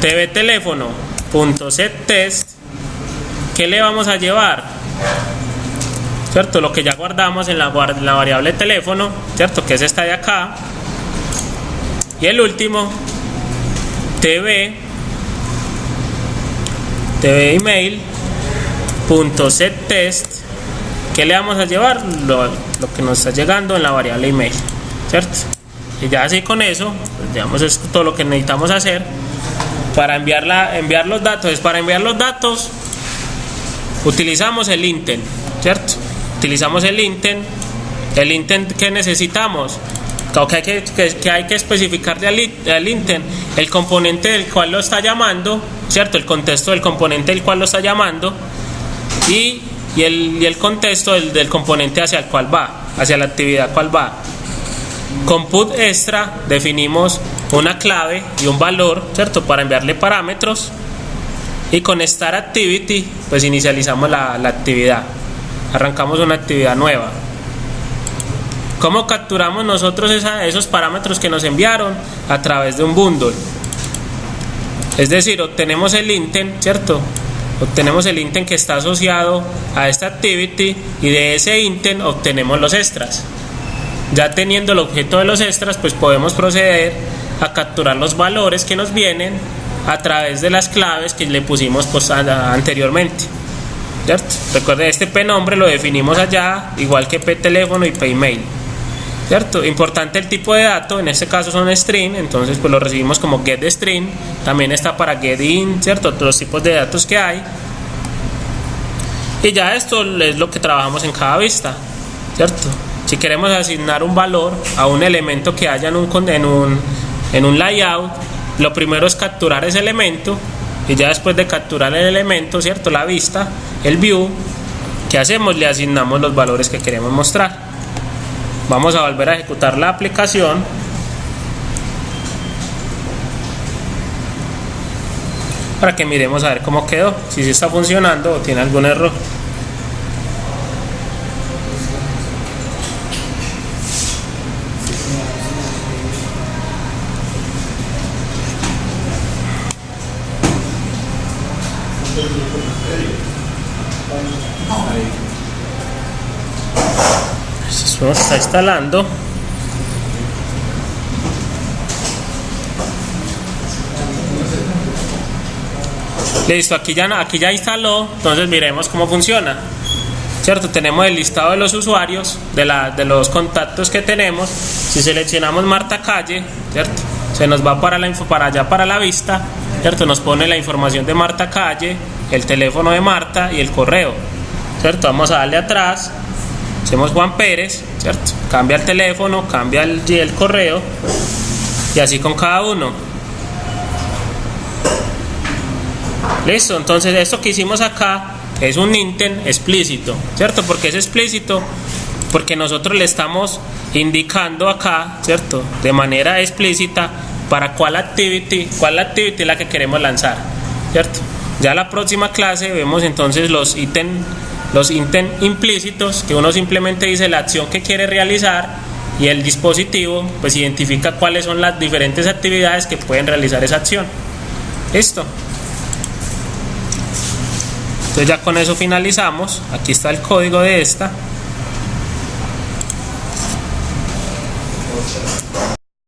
TV teléfono punto set test. ¿Qué le vamos a llevar? ¿Cierto? Lo que ya guardamos en la variable teléfono, ¿cierto? Que es esta de acá. Y el último, TV email punto set test. ¿Qué le vamos a llevar? Lo que nos está llegando en la variable email, ¿cierto? Y ya así con eso, pues digamos, es todo lo que necesitamos hacer para enviar los datos. Para enviar los datos utilizamos el intent, ¿cierto? Utilizamos el intent que necesitamos, que hay que especificarle al intent el componente del cual lo está llamando, ¿cierto? El contexto del componente del cual lo está llamando y el contexto del componente hacia el cual va, hacia la actividad cual va. Con put extra definimos una clave y un valor, ¿cierto? Para enviarle parámetros. Y con start activity pues inicializamos la actividad, arrancamos una actividad nueva. ¿Cómo capturamos nosotros esos parámetros que nos enviaron? A través de un bundle. Es decir, obtenemos el intent, ¿cierto? Obtenemos el intent que está asociado a esta activity y de ese intent obtenemos los extras. Ya teniendo el objeto de los extras, pues podemos proceder a capturar los valores que nos vienen a través de las claves que le pusimos pues, anteriormente, ¿cierto? Recuerde, este P nombre lo definimos allá, igual que P teléfono y P email, ¿cierto? Importante el tipo de dato, en este caso son string, entonces pues lo recibimos como getString. También está para getInt, ¿cierto? Todos los tipos de datos que hay. Y ya esto es lo que trabajamos en cada vista, ¿cierto? Si queremos asignar un valor a un elemento que haya en un layout, lo primero es capturar ese elemento y ya después de capturar el elemento, ¿cierto? La vista, el view, ¿qué hacemos? Le asignamos los valores que queremos mostrar. Vamos a volver a ejecutar la aplicación. Para que miremos a ver cómo quedó, si sí está funcionando o tiene algún error. Esto se está instalando. Listo, aquí ya instaló. Entonces miremos cómo funciona, ¿cierto? Tenemos el listado de los usuarios, de los contactos que tenemos. Si seleccionamos Marta Calle, ¿cierto? Se nos va para allá para la vista, ¿cierto? Nos pone la información de Marta Calle, el teléfono de Marta y el correo, ¿cierto? Vamos a darle atrás, hacemos Juan Pérez, ¿cierto? Cambia el teléfono, cambia el correo y así con cada uno. Listo, entonces esto que hicimos acá es un intent explícito, ¿cierto? Porque es explícito porque nosotros le estamos indicando acá, ¿cierto? De manera explícita para cuál activity es la que queremos lanzar, ¿cierto? Ya la próxima clase vemos entonces los intent implícitos, que uno simplemente dice la acción que quiere realizar y el dispositivo pues identifica cuáles son las diferentes actividades que pueden realizar esa acción. Listo. Entonces ya con eso finalizamos. Aquí está el código de esta.